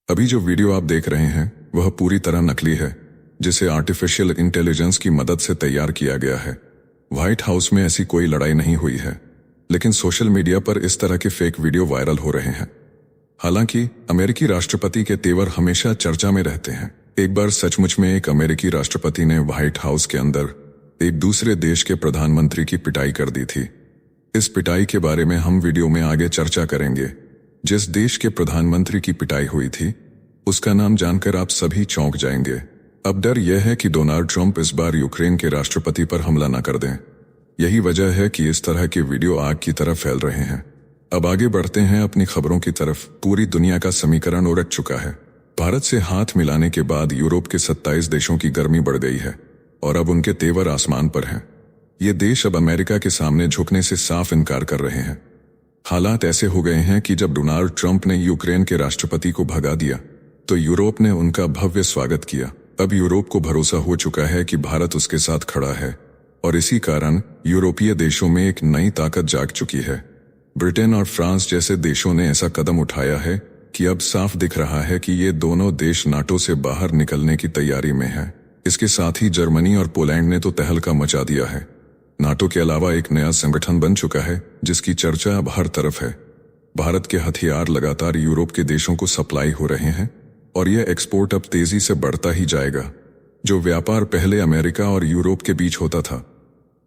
अभी जो वीडियो आप देख रहे हैं वह पूरी तरह नकली है, जिसे आर्टिफिशियल इंटेलिजेंस की मदद से तैयार किया गया है। व्हाइट हाउस में ऐसी कोई लड़ाई नहीं हुई है, लेकिन सोशल मीडिया पर इस तरह के फेक वीडियो वायरल हो रहे हैं। हालांकि अमेरिकी राष्ट्रपति के तेवर हमेशा चर्चा में रहते हैं। एक बार सचमुच में एक अमेरिकी राष्ट्रपति ने व्हाइट हाउस के अंदर एक दूसरे देश के प्रधानमंत्री की पिटाई कर दी थी। इस पिटाई के बारे में हम वीडियो में आगे चर्चा करेंगे। जिस देश के प्रधानमंत्री की पिटाई हुई थी उसका नाम जानकर आप सभी चौंक जाएंगे। अब डर यह है कि डोनाल्ड ट्रंप इस बार यूक्रेन के राष्ट्रपति पर हमला न कर दें। यही वजह है कि इस तरह के वीडियो आग की तरह फैल रहे हैं। अब आगे बढ़ते हैं अपनी खबरों की तरफ। पूरी दुनिया का समीकरण उलट चुका है। भारत से हाथ मिलाने के बाद यूरोप के 27 देशों की गर्मी बढ़ गई है और अब उनके तेवर आसमान पर हैं। ये देश अब अमेरिका के सामने झुकने से साफ इनकार कर रहे हैं। हालात ऐसे हो गए हैं कि जब डोनाल्ड ट्रंप ने यूक्रेन के राष्ट्रपति को भगा दिया तो यूरोप ने उनका भव्य स्वागत किया। अब यूरोप को भरोसा हो चुका है कि भारत उसके साथ खड़ा है और इसी कारण यूरोपीय देशों में एक नई ताकत जाग चुकी है। ब्रिटेन और फ्रांस जैसे देशों ने ऐसा कदम उठाया है कि अब साफ दिख रहा है कि ये दोनों देश नाटो से बाहर निकलने की तैयारी में है। इसके साथ ही जर्मनी और पोलैंड ने तो तहलका मचा दिया है। नाटो के अलावा एक नया संगठन बन चुका है जिसकी चर्चा अब हर तरफ है। भारत के हथियार लगातार यूरोप के देशों को सप्लाई हो रहे हैं और यह एक्सपोर्ट अब तेजी से बढ़ता ही जाएगा। जो व्यापार पहले अमेरिका और यूरोप के बीच होता था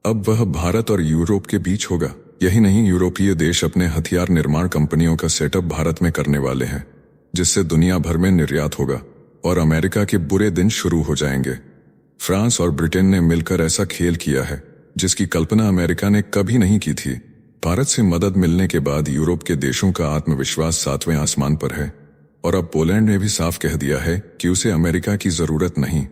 अब वह भारत और यूरोप के बीच होगा। यही नहीं, यूरोपीय देश अपने हथियार निर्माण कंपनियों का सेटअप भारत में करने वाले हैं, जिससे दुनिया भर में निर्यात होगा और अमेरिका के बुरे दिन शुरू हो जाएंगे। फ्रांस और ब्रिटेन ने मिलकर ऐसा खेल किया है जिसकी कल्पना अमेरिका ने कभी नहीं की थी। भारत से मदद मिलने के बाद यूरोप के देशों का आत्मविश्वास 7वें आसमान पर है और अब पोलैंड ने भी साफ कह दिया है कि उसे अमेरिका की जरूरत नहीं।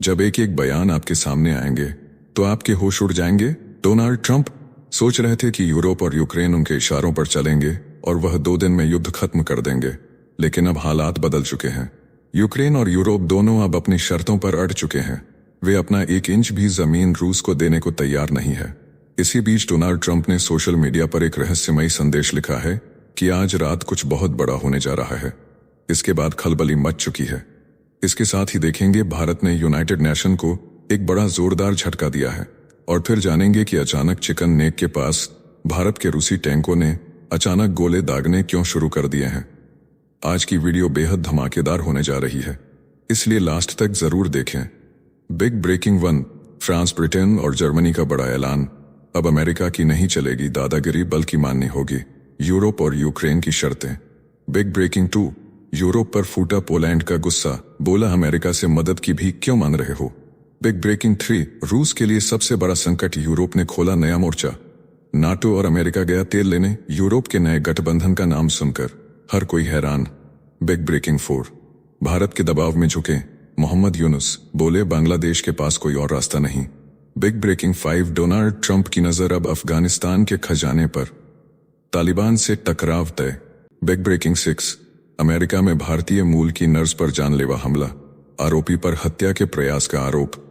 जब एक एक बयान आपके सामने आएंगे तो आपके होश उड़ जाएंगे। डोनाल्ड ट्रंप सोच रहे थे कि यूरोप और यूक्रेन उनके इशारों पर चलेंगे और वह 2 दिन में युद्ध खत्म कर देंगे, लेकिन अब हालात बदल चुके हैं। यूक्रेन और यूरोप दोनों अब अपनी शर्तों पर अड़ चुके हैं। वे अपना 1 इंच भी जमीन रूस को देने को तैयार नहीं है। इसी बीच डोनाल्ड ट्रंप ने सोशल मीडिया पर एक रहस्यमयी संदेश लिखा है कि आज रात कुछ बहुत बड़ा होने जा रहा है। इसके बाद खलबली मच चुकी है। इसके साथ ही देखेंगे भारत ने यूनाइटेड नेशन को एक बड़ा जोरदार झटका दिया है और फिर जानेंगे कि अचानक चिकन नेक के पास भारत के रूसी टैंकों ने अचानक गोले दागने क्यों शुरू कर दिए हैं। आज की वीडियो बेहद धमाकेदार होने जा रही है, इसलिए लास्ट तक जरूर देखें। बिग ब्रेकिंग 1, फ्रांस, ब्रिटेन और जर्मनी का बड़ा ऐलान। अब अमेरिका की नहीं चलेगी दादागिरी बल्कि माननी होगी यूरोप और यूक्रेन की शर्तें। बिग ब्रेकिंग 2, यूरोप पर फूटा पोलैंड का गुस्सा, बोला अमेरिका से मदद की भी क्यों मान रहे हो। बिग ब्रेकिंग 3, रूस के लिए सबसे बड़ा संकट, यूरोप ने खोला नया मोर्चा। नाटो और अमेरिका गया तेल लेने, यूरोप के नए गठबंधन का नाम सुनकर हर कोई हैरान। बिग ब्रेकिंग 4, भारत के दबाव में झुके मोहम्मद यूनुस, बोले बांग्लादेश के पास कोई और रास्ता नहीं। बिग ब्रेकिंग 5, डोनाल्ड ट्रंप की नजर अब अफगानिस्तान के खजाने पर, तालिबान से टकराव तय। बिग ब्रेकिंग 6, अमेरिका में भारतीय मूल की नर्स पर जानलेवा हमला, आरोपी पर हत्या के प्रयास का आरोप।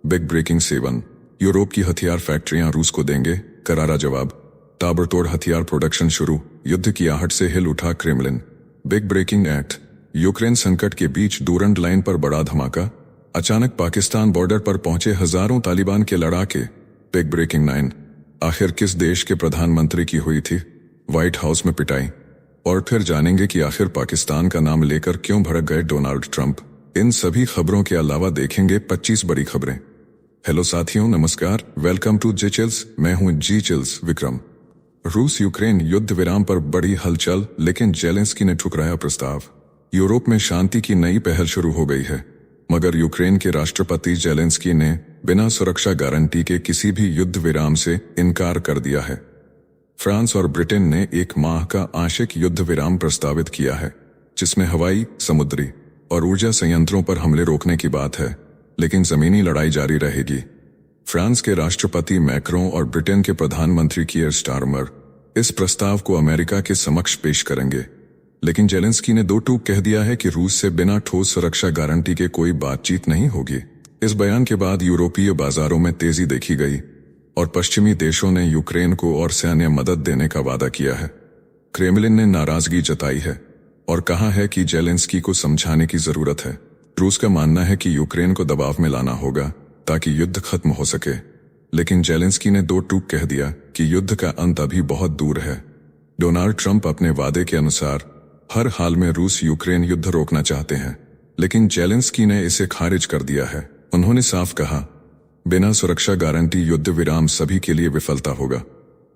बिग ब्रेकिंग 7, यूरोप की हथियार फैक्ट्रियां रूस को देंगे करारा जवाब, ताबड़तोड़ हथियार प्रोडक्शन शुरू, युद्ध की आहट से हिल उठा क्रेमलिन। बिग ब्रेकिंग 8, यूक्रेन संकट के बीच डूरंड लाइन पर बड़ा धमाका, अचानक पाकिस्तान बॉर्डर पर पहुंचे हजारों तालिबान के लड़ाके। बिग ब्रेकिंग 9, आखिर किस देश के प्रधानमंत्री की हुई थी व्हाइट हाउस में पिटाई, और फिर जानेंगे कि आखिर पाकिस्तान का नाम लेकर क्यों भड़क गए डोनाल्ड ट्रंप। इन सभी खबरों के अलावा देखेंगे 25 बड़ी खबरें। हेलो साथियों, नमस्कार, वेलकम टू जी चिल्स। मैं हूं जी चिल्स विक्रम। रूस यूक्रेन युद्ध विराम पर बड़ी हलचल, लेकिन जेलेंस्की ने ठुकराया प्रस्ताव। यूरोप में शांति की नई पहल शुरू हो गई है, मगर यूक्रेन के राष्ट्रपति जेलेंस्की ने बिना सुरक्षा गारंटी के किसी भी युद्ध विराम से इनकार कर दिया है। फ्रांस और ब्रिटेन ने 1 माह का आंशिक युद्ध विराम प्रस्तावित किया है, जिसमें हवाई, समुद्री और ऊर्जा संयंत्रों पर हमले रोकने की बात है, लेकिन जमीनी लड़ाई जारी रहेगी। फ्रांस के राष्ट्रपति मैक्रों और ब्रिटेन के प्रधानमंत्री कीयर स्टारमर इस प्रस्ताव को अमेरिका के समक्ष पेश करेंगे, लेकिन जेलेंस्की ने 2 टूक कह दिया है कि रूस से बिना ठोस सुरक्षा गारंटी के कोई बातचीत नहीं होगी। इस बयान के बाद यूरोपीय बाजारों में तेजी देखी गई और पश्चिमी देशों ने यूक्रेन को और सैन्य मदद देने का वादा किया है। क्रेमलिन ने नाराजगी जताई है और कहा है कि जेलेंस्की को समझाने की जरूरत है। रूस का मानना है कि यूक्रेन को दबाव में लाना होगा ताकि युद्ध खत्म हो सके, लेकिन जेलेंस्की ने दो टूक कह दिया कि युद्ध का अंत अभी बहुत दूर है। डोनाल्ड ट्रंप अपने वादे के अनुसार हर हाल में रूस यूक्रेन युद्ध रोकना चाहते हैं, लेकिन जेलेंस्की ने इसे खारिज कर दिया है। उन्होंने साफ कहा, बिना सुरक्षा गारंटी युद्ध विराम सभी के लिए विफलता होगा।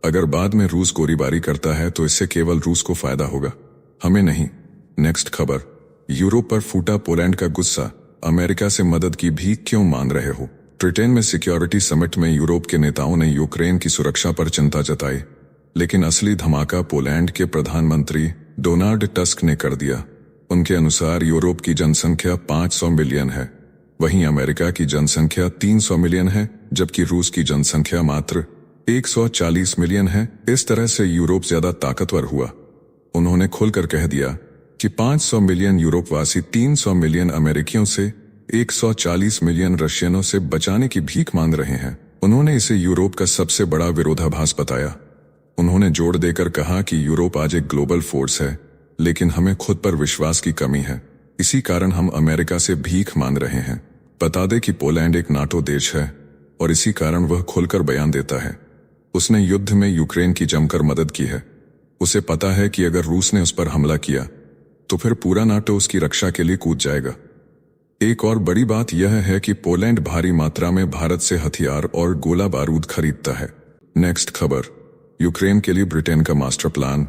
अगर बाद में रूस गोलीबारी करता है तो इससे केवल रूस को फायदा होगा, हमें नहीं। नेक्स्ट खबर, यूरोप पर फूटा पोलैंड का गुस्सा, अमेरिका से मदद की भीख क्यों मांग रहे हो। ब्रिटेन में सिक्योरिटी समिट में यूरोप के नेताओं ने यूक्रेन की सुरक्षा पर चिंता जताई, लेकिन असली धमाका पोलैंड के प्रधानमंत्री डोनाल्ड टस्क ने कर दिया। उनके अनुसार यूरोप की जनसंख्या 500 मिलियन है, वहीं अमेरिका की जनसंख्या 300 मिलियन है, जबकि रूस की जनसंख्या मात्र 140 मिलियन है। इस तरह से यूरोप ज्यादा ताकतवर हुआ। उन्होंने खुलकर कह दिया कि 500 मिलियन यूरोपवासी 300 मिलियन अमेरिकियों से 140 मिलियन रशियनों से बचाने की भीख मांग रहे हैं। उन्होंने इसे यूरोप का सबसे बड़ा विरोधाभास बताया। उन्होंने जोर देकर कहा कि यूरोप आज एक ग्लोबल फोर्स है, लेकिन हमें खुद पर विश्वास की कमी है, इसी कारण हम अमेरिका से भीख मांग रहे हैं। बता दें कि पोलैंड एक नाटो देश है और इसी कारण वह खुलकर बयान देता है। उसने युद्ध में यूक्रेन की जमकर मदद की है। उसे पता है कि अगर रूस ने उस पर हमला किया तो फिर पूरा नाटो उसकी रक्षा के लिए कूद जाएगा। एक और बड़ी बात यह है कि पोलैंड भारी मात्रा में भारत से हथियार और गोला बारूद खरीदता है। नेक्स्ट खबर, यूक्रेन के लिए ब्रिटेन का मास्टर प्लान,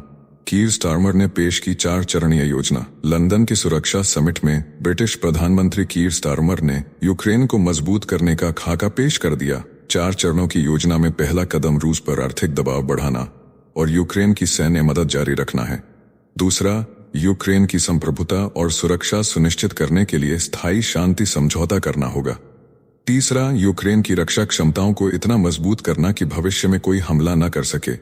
कीर स्टारमर ने पेश की 4 चरणीय योजना। लंदन की सुरक्षा समिट में ब्रिटिश प्रधानमंत्री कीर स्टारमर ने यूक्रेन को मजबूत करने का खाका पेश कर दिया। 4 चरणों की योजना में पहला कदम रूस पर आर्थिक दबाव बढ़ाना और यूक्रेन की सैन्य मदद जारी रखना है। दूसरा, यूक्रेन की संप्रभुता और सुरक्षा सुनिश्चित करने के लिए स्थायी शांति समझौता करना होगा। तीसरा, यूक्रेन की रक्षा क्षमताओं को इतना मजबूत करना कि भविष्य में कोई हमला न कर सके।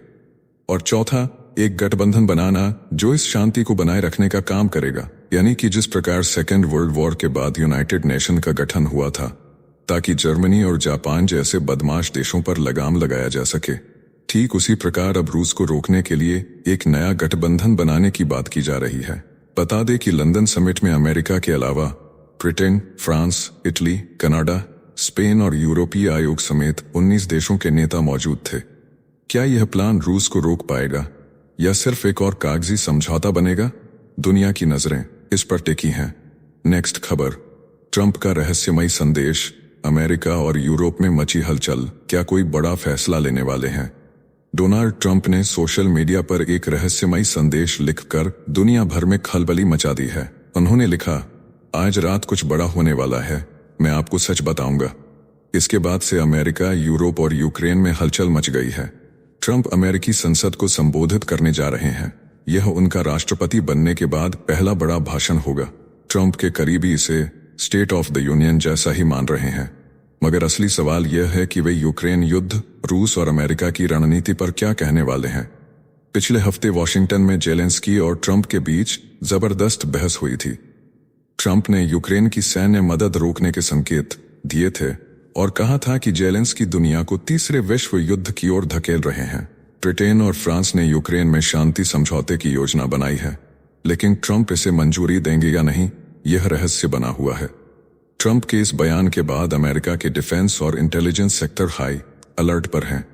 और चौथा, एक गठबंधन बनाना जो इस शांति को बनाए रखने का काम करेगा, यानी कि जिस प्रकार सेकेंड वर्ल्ड वॉर के बाद यूनाइटेड नेशन का गठन हुआ था, ताकि जर्मनी और जापान जैसे बदमाश देशों पर लगाम लगाया जा सके, ठीक उसी प्रकार अब रूस को रोकने के लिए एक नया गठबंधन बनाने की बात की जा रही है। बता दें कि लंदन समिट में अमेरिका के अलावा Britain, France, Italy, Canada, Spain और यूरोपीय आयोग समेत 19 देशों के नेता मौजूद थे। क्या यह प्लान रूस को रोक पाएगा या सिर्फ एक और कागजी समझौता बनेगा? दुनिया की नजरें इस पर टिकी हैं। नेक्स्ट खबर, ट्रंप का रहस्यमयी संदेश, अमेरिका और यूरोप में मची हलचल, क्या कोई बड़ा फैसला लेने वाले हैं? डोनाल्ड ट्रंप ने सोशल मीडिया पर एक रहस्यमयी संदेश लिखकर दुनिया भर में खलबली मचा दी है। उन्होंने लिखा, आज रात कुछ बड़ा होने वाला है, मैं आपको सच बताऊंगा। इसके बाद से अमेरिका, यूरोप और यूक्रेन में हलचल मच गई है। ट्रंप अमेरिकी संसद को संबोधित करने जा रहे हैं। यह उनका राष्ट्रपति बनने के बाद पहला बड़ा भाषण होगा। ट्रंप के करीबी इसे स्टेट ऑफ द यूनियन जैसा ही मान रहे हैं, मगर असली सवाल यह है कि वे यूक्रेन युद्ध, रूस और अमेरिका की रणनीति पर क्या कहने वाले हैं। पिछले हफ्ते वॉशिंगटन में जेलेंस्की और ट्रंप के बीच जबरदस्त बहस हुई थी। ट्रंप ने यूक्रेन की सैन्य मदद रोकने के संकेत दिए थे और कहा था कि जेलेंस्की दुनिया को तीसरे विश्व युद्ध की ओर धकेल रहे हैं। ब्रिटेन और फ्रांस ने यूक्रेन में शांति समझौते की योजना बनाई है, लेकिन ट्रंप इसे मंजूरी देंगे या नहीं, यह रहस्य बना हुआ है। ट्रंप के इस बयान के बाद अमेरिका के डिफेंस और इंटेलिजेंस सेक्टर हाई अलर्ट पर हैं।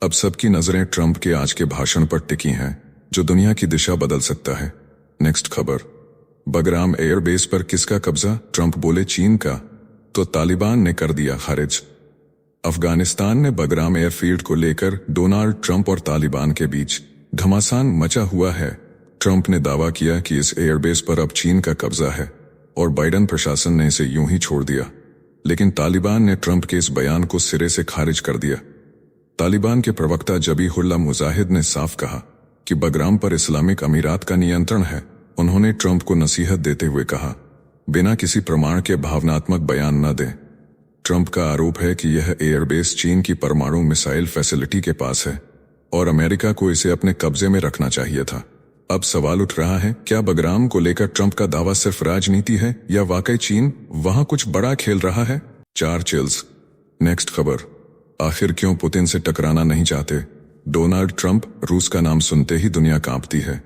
अब सबकी नजरें ट्रंप के आज के भाषण पर टिकी हैं, जो दुनिया की दिशा बदल सकता है। नेक्स्ट खबर, बगराम एयरबेस पर किसका कब्जा? ट्रंप बोले चीन का, तो तालिबान ने कर दिया खारिज। अफगानिस्तान में बगराम एयरफील्ड को लेकर डोनाल्ड ट्रंप और तालिबान के बीच घमासान मचा हुआ है। ट्रंप ने दावा किया कि इस एयरबेस पर अब चीन का कब्जा है और बाइडेन प्रशासन ने इसे यूं ही छोड़ दिया, लेकिन तालिबान ने ट्रंप के इस बयान को सिरे से खारिज कर दिया। तालिबान के प्रवक्ता जबीहुल्लाह मुजाहिद ने साफ कहा कि बगराम पर इस्लामिक अमीरात का नियंत्रण है। उन्होंने ट्रंप को नसीहत देते हुए कहा, बिना किसी प्रमाण के भावनात्मक बयान न दें। ट्रंप का आरोप है कि यह एयरबेस चीन की परमाणु मिसाइल फैसिलिटी के पास है और अमेरिका को इसे अपने कब्जे में रखना चाहिए था। अब सवाल उठ रहा है, क्या बगराम को लेकर ट्रंप का दावा सिर्फ राजनीति है या वाकई चीन वहां कुछ बड़ा खेल रहा है? 4 चिल्स। नेक्स्ट खबर, आखिर क्यों पुतिन से टकराना नहीं चाहते? डोनाल्ड ट्रंप, रूस का नाम सुनते ही दुनिया कांपती है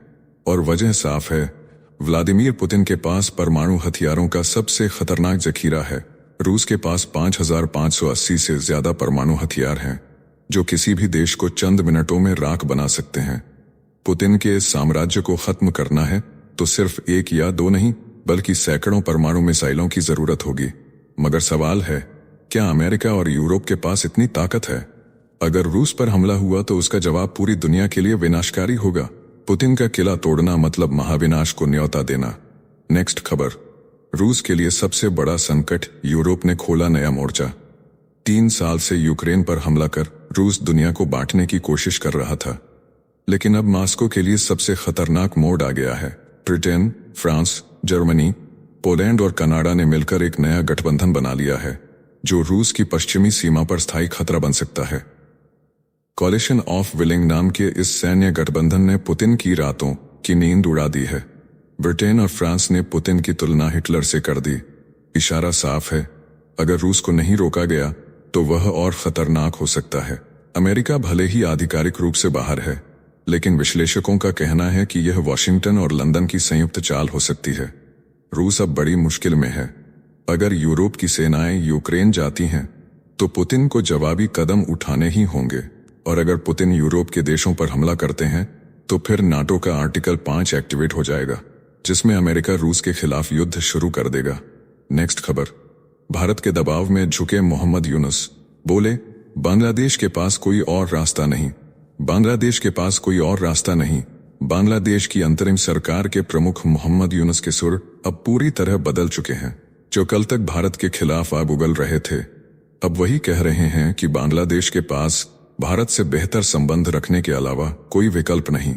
और वजह साफ है, व्लादिमीर पुतिन के पास परमाणु हथियारों का सबसे खतरनाक जखीरा है। रूस के पास 5,580 से ज्यादा परमाणु हथियार हैं, जो किसी भी देश को चंद मिनटों में राख बना सकते हैं। पुतिन के इस साम्राज्य को खत्म करना है तो सिर्फ एक या दो नहीं, बल्कि सैकड़ों परमाणु मिसाइलों की जरूरत होगी। मगर सवाल है, क्या अमेरिका और यूरोप के पास इतनी ताकत है? अगर रूस पर हमला हुआ तो उसका जवाब पूरी दुनिया के लिए विनाशकारी होगा। पुतिन का किला तोड़ना मतलब महाविनाश को न्योता देना। नेक्स्ट खबर, रूस के लिए सबसे बड़ा संकट, यूरोप ने खोला नया मोर्चा। 3 साल से यूक्रेन पर हमला कर रूस दुनिया को बांटने की कोशिश कर रहा था, लेकिन अब मॉस्को के लिए सबसे खतरनाक मोड़ आ गया है। ब्रिटेन, फ्रांस, जर्मनी, पोलैंड और कनाडा ने मिलकर एक नया गठबंधन बना लिया है, जो रूस की पश्चिमी सीमा पर स्थायी खतरा बन सकता है। कॉलिशन ऑफ विलिंग नाम के इस सैन्य गठबंधन ने पुतिन की रातों की नींद उड़ा दी है। ब्रिटेन और फ्रांस ने पुतिन की तुलना हिटलर से कर दी। इशारा साफ है, अगर रूस को नहीं रोका गया तो वह और खतरनाक हो सकता है। अमेरिका भले ही आधिकारिक रूप से बाहर है, लेकिन विश्लेषकों का कहना है कि यह वॉशिंगटन और लंदन की संयुक्त चाल हो सकती है। रूस अब बड़ी मुश्किल में है। अगर यूरोप की सेनाएं यूक्रेन जाती हैं तो पुतिन को जवाबी कदम उठाने ही होंगे, और अगर पुतिन यूरोप के देशों पर हमला करते हैं तो फिर नाटो का आर्टिकल 5 एक्टिवेट हो जाएगा, जिसमें अमेरिका रूस के खिलाफ युद्ध शुरू कर देगा। नेक्स्ट खबर, भारत के दबाव में झुके मोहम्मद यूनुस बोले, बांग्लादेश के पास कोई और रास्ता नहीं। बांग्लादेश के पास कोई और रास्ता नहीं। बांग्लादेश की अंतरिम सरकार के प्रमुख मोहम्मद यूनुस के सुर अब पूरी तरह बदल चुके हैं। जो कल तक भारत के खिलाफ आग उगल रहे थे, अब वही कह रहे हैं कि बांग्लादेश के पास भारत से बेहतर संबंध रखने के अलावा कोई विकल्प नहीं।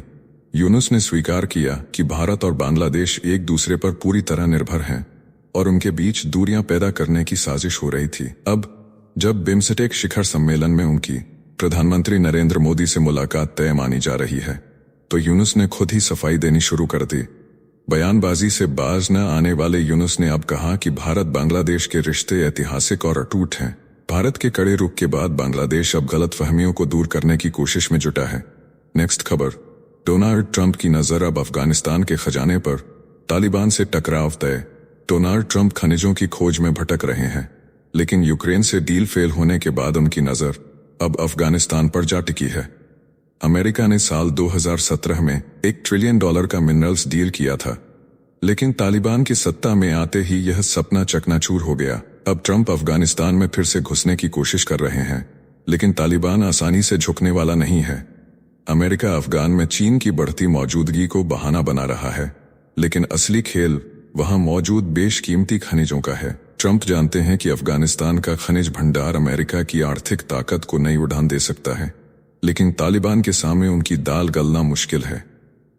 यूनुस ने स्वीकार किया कि भारत और बांग्लादेश एक दूसरे पर पूरी तरह निर्भर हैं और उनके बीच दूरियां पैदा करने की साजिश हो रही थी। अब जब बिम्स्टेक शिखर सम्मेलन में उनकी प्रधानमंत्री नरेंद्र मोदी से मुलाकात तय मानी जा रही है, तो यूनुस ने खुद ही सफाई देनी शुरू कर दी। बयानबाजी से बाज न आने वाले यूनुस ने अब कहा कि भारत बांग्लादेश के रिश्ते ऐतिहासिक और अटूट हैं। भारत के कड़े रुख के बाद बांग्लादेश अब गलतफहमियों को दूर करने की कोशिश में जुटा है। नेक्स्ट खबर, डोनाल्ड ट्रंप की नजर अब अफगानिस्तान के खजाने पर, तालिबान से टकराव तय। डोनाल्ड ट्रंप खनिजों की खोज में भटक रहे हैं, लेकिन यूक्रेन से डील फेल होने के बाद उनकी नजर अब अफगानिस्तान पर जा टिकी है। अमेरिका ने साल 2017 में $1 ट्रिलियन का मिनरल्स डील किया था, लेकिन तालिबान की सत्ता में आते ही यह सपना चकनाचूर हो गया। अब ट्रंप अफगानिस्तान में फिर से घुसने की कोशिश कर रहे हैं, लेकिन तालिबान आसानी से झुकने वाला नहीं है। अमेरिका अफगान में चीन की बढ़ती मौजूदगी को बहाना बना रहा है, लेकिन असली खेल वहां मौजूद बेशकीमती खनिजों का है। ट्रंप जानते हैं कि अफगानिस्तान का खनिज भंडार अमेरिका की आर्थिक ताकत को नई उड़ान दे सकता है, लेकिन तालिबान के सामने उनकी दाल गलना मुश्किल है।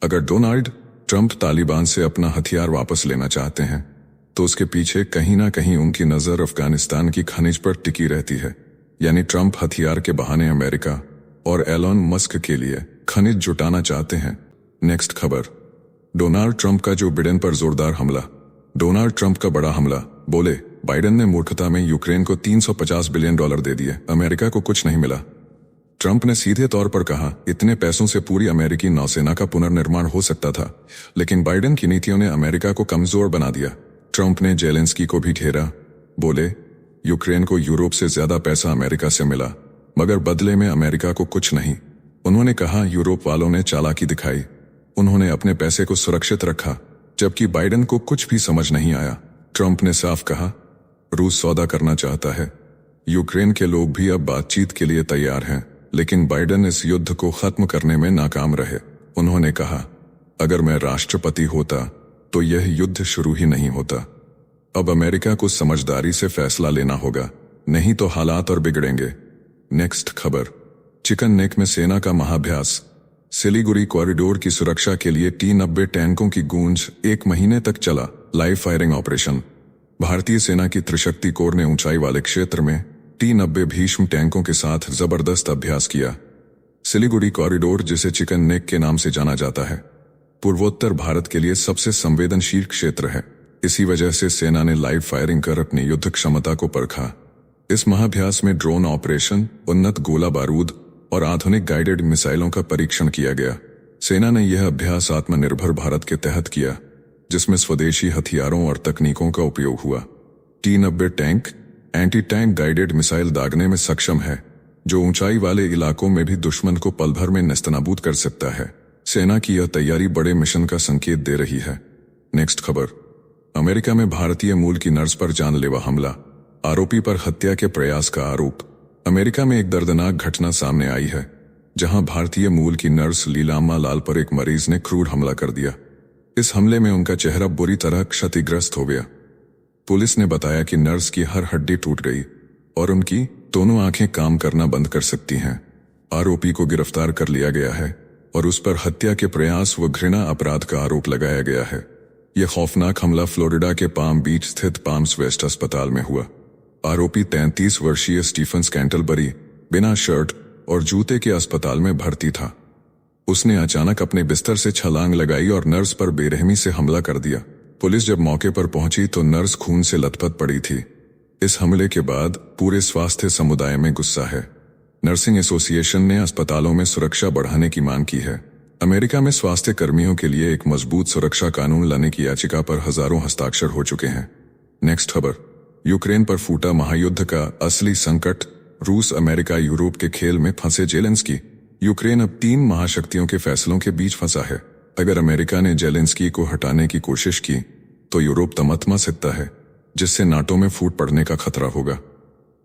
अगर डोनाल्ड ट्रंप तालिबान से अपना हथियार वापस लेना चाहते हैं, तो उसके पीछे कहीं ना कहीं उनकी नजर अफगानिस्तान की खनिज पर टिकी रहती है। यानी ट्रंप हथियार के बहाने अमेरिका और एलोन मस्क के लिए खनिज जुटाना चाहते हैं। नेक्स्ट खबर, डोनाल्ड ट्रंप का जो बिडेन पर जोरदार हमला। डोनाल्ड ट्रंप का बड़ा हमला, बोले बाइडेन ने मूर्खता में यूक्रेन को $350 बिलियन दे दिए, अमेरिका को कुछ नहीं मिला। ट्रंप ने सीधे तौर पर कहा, इतने पैसों से पूरी अमेरिकी नौसेना का पुनर्निर्माण हो सकता था, लेकिन बाइडेन की नीतियों ने अमेरिका को कमजोर बना दिया। ट्रंप ने जेलेंस्की को भी घेरा, बोले यूक्रेन को यूरोप से ज्यादा पैसा अमेरिका से मिला, मगर बदले में अमेरिका को कुछ नहीं। उन्होंने कहा यूरोप वालों ने चालाकी दिखाई, उन्होंने अपने पैसे को सुरक्षित रखा, जबकि बाइडेन को कुछ भी समझ नहीं आया। ट्रंप ने साफ कहा, रूस सौदा करना चाहता है, यूक्रेन के लोग भी अब बातचीत के लिए तैयार हैं, लेकिन बाइडेन इस युद्ध को खत्म करने में नाकाम रहे। उन्होंने कहा, अगर मैं राष्ट्रपति होता तो यह युद्ध शुरू ही नहीं होता। अब अमेरिका को समझदारी से फैसला लेना होगा, नहीं तो हालात और बिगड़ेंगे। नेक्स्ट खबर, चिकन नेक में सेना का महाभ्यास। सिलीगुड़ी कॉरिडोर की सुरक्षा के लिए T-90 टैंकों की गूंज 1 महीने तक चला लाइव फायरिंग ऑपरेशन। भारतीय सेना की त्रिशक्ति कोर ने ऊंचाई वाले क्षेत्र में T-90 भीष्म टैंकों के साथ जबरदस्त अभ्यास किया। सिलीगुड़ी कॉरिडोर, जिसे चिकन नेक के नाम से जाना जाता है, पूर्वोत्तर भारत के लिए सबसे संवेदनशील क्षेत्र है। इसी वजह से सेना ने लाइव फायरिंग कर अपनी युद्ध क्षमता को परखा। इस महाभ्यास में ड्रोन ऑपरेशन, उन्नत गोला बारूद और आधुनिक गाइडेड मिसाइलों का परीक्षण किया गया। सेना ने यह अभ्यास आत्मनिर्भर भारत के तहत किया, जिसमें स्वदेशी हथियारों और तकनीकों का उपयोग हुआ। T-90 tank anti tank guided missile दागने में सक्षम है, जो ऊंचाई वाले इलाकों में भी दुश्मन को पल भर में नेस्तनाबूद कर सकता है। सेना की यह तैयारी बड़े मिशन का संकेत दे रही है। नेक्स्ट खबर, अमेरिका में भारतीय मूल की नर्स पर जानलेवा हमला, आरोपी पर हत्या के प्रयास का आरोप। अमेरिका में एक दर्दनाक घटना सामने आई है, जहां भारतीय मूल की नर्स लीलाम्मा लाल पर एक मरीज ने क्रूर हमला कर दिया। इस हमले में उनका चेहरा बुरी तरह क्षतिग्रस्त हो गया। पुलिस ने बताया कि नर्स की हर हड्डी टूट गई और उनकी दोनों आंखें काम करना बंद कर सकती हैं। आरोपी को गिरफ्तार कर लिया गया है और उस पर हत्या के प्रयास व घृणा अपराध का आरोप लगाया गया है। यह खौफनाक हमला फ्लोरिडा के पाम बीच स्थित पाम्स वेस्ट अस्पताल में हुआ। आरोपी 33 वर्षीय स्टीफन कैंटलबरी बिना शर्ट और जूते के अस्पताल में भर्ती था। उसने अचानक अपने बिस्तर से छलांग लगाई और नर्स पर बेरहमी से हमला कर दिया। पुलिस जब मौके पर पहुंची तो नर्स खून से लथपथ पड़ी थी। इस हमले के बाद पूरे स्वास्थ्य समुदाय में गुस्सा है। नर्सिंग एसोसिएशन ने अस्पतालों में सुरक्षा बढ़ाने की मांग की है। अमेरिका में स्वास्थ्य कर्मियों के लिए एक मजबूत सुरक्षा कानून लाने की याचिका पर हजारों हस्ताक्षर हो चुके हैं। नेक्स्ट खबर, यूक्रेन पर फूटा महायुद्ध का असली संकट, रूस अमेरिका यूरोप के खेल में फंसे जेलेंस्की। यूक्रेन अब 3 महाशक्तियों के फैसलों के बीच फंसा है। अगर अमेरिका ने जेलेंस्की को हटाने की कोशिश की तो यूरोप तमतमा सकता है, जिससे नाटो में फूट पड़ने का खतरा होगा।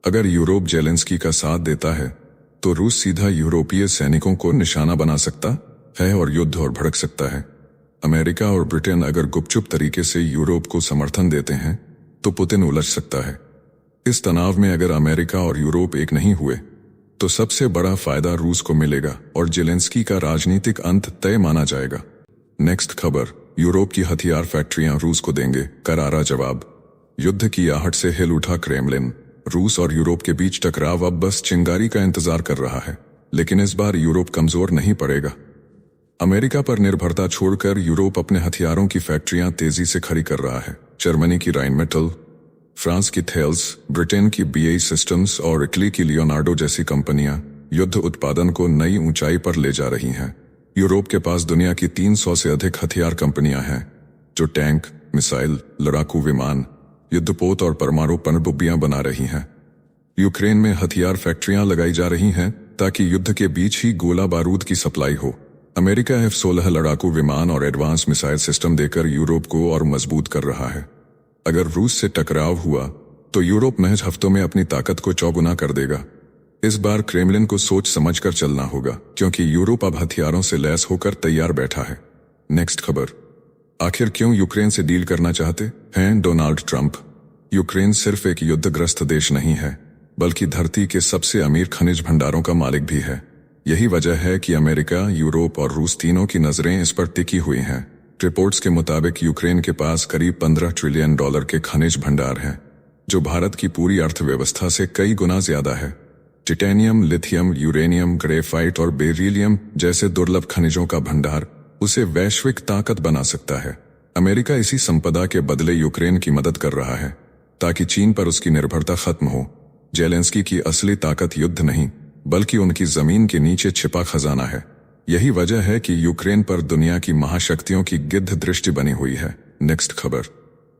अगर यूरोप जेलेंस्की का साथ देता है तो रूस सीधा यूरोपीय सैनिकों को निशाना बना सकता है और युद्ध और भड़क सकता है। अमेरिका और ब्रिटेन अगर गुपचुप तरीके से यूरोप को समर्थन देते हैं तो पुतिन उलझ सकता है। इस तनाव में अगर अमेरिका और यूरोप एक नहीं हुए तो सबसे बड़ा फायदा रूस को मिलेगा और जेलेंस्की का राजनीतिक अंत तय माना जाएगा। नेक्स्ट खबर, यूरोप की हथियार फैक्ट्रियां रूस को देंगे करारा जवाब। युद्ध की आहट से हिल उठा क्रेमलिन। रूस और यूरोप के बीच टकराव अब बस चिंगारी का इंतजार कर रहा है, लेकिन इस बार यूरोप कमजोर नहीं पड़ेगा। अमेरिका पर निर्भरता छोड़कर यूरोप अपने हथियारों की फैक्ट्रियां तेजी से खड़ी कर रहा है। जर्मनी की राइनमेटल, फ्रांस की थेल्स, ब्रिटेन की BAE सिस्टम्स और इटली की लियोनार्डो जैसी कंपनियां युद्ध उत्पादन को नई ऊंचाई पर ले जा रही हैं। यूरोप के पास दुनिया की 300 से अधिक हथियार कंपनियां हैं, जो टैंक, मिसाइल, लड़ाकू विमान, युद्धपोत और परमाणु पनडुब्बियां बना रही हैं। यूक्रेन में हथियार फैक्ट्रियां लगाई जा रही हैं ताकि युद्ध के बीच ही गोला बारूद की सप्लाई हो। अमेरिका F-16 लड़ाकू विमान और एडवांस मिसाइल सिस्टम देकर यूरोप को और मजबूत कर रहा है। अगर रूस से टकराव हुआ तो यूरोप महज हफ्तों में अपनी ताकत को चौगुना कर देगा। इस बार क्रेमलिन को सोच समझकर चलना होगा, क्योंकि यूरोप अब हथियारों से लैस होकर तैयार बैठा है। नेक्स्ट खबर, आखिर क्यों यूक्रेन से डील करना चाहते हैं डोनाल्ड ट्रंप? यूक्रेन सिर्फ एक युद्धग्रस्त देश नहीं है, बल्कि धरती के सबसे अमीर खनिज भंडारों का मालिक भी है। यही वजह है कि अमेरिका, यूरोप और रूस तीनों की नजरें इस पर टिकी हुई हैं। रिपोर्ट्स के मुताबिक यूक्रेन के पास करीब $15 ट्रिलियन के खनिज भंडार हैं, जो भारत की पूरी अर्थव्यवस्था से कई गुना ज्यादा है। टिटेनियम, लिथियम, यूरेनियम, ग्रेफाइट और बेरिलियम जैसे दुर्लभ खनिजों का भंडार उसे वैश्विक ताकत बना सकता है। अमेरिका इसी संपदा के बदले यूक्रेन की मदद कर रहा है ताकि चीन पर उसकी निर्भरता खत्म हो। जेलेंस्की की असली ताकत युद्ध नहीं, बल्कि उनकी जमीन के नीचे छिपा खजाना है। यही वजह है कि यूक्रेन पर दुनिया की महाशक्तियों की गिद्ध दृष्टि बनी हुई है। नेक्स्ट खबर,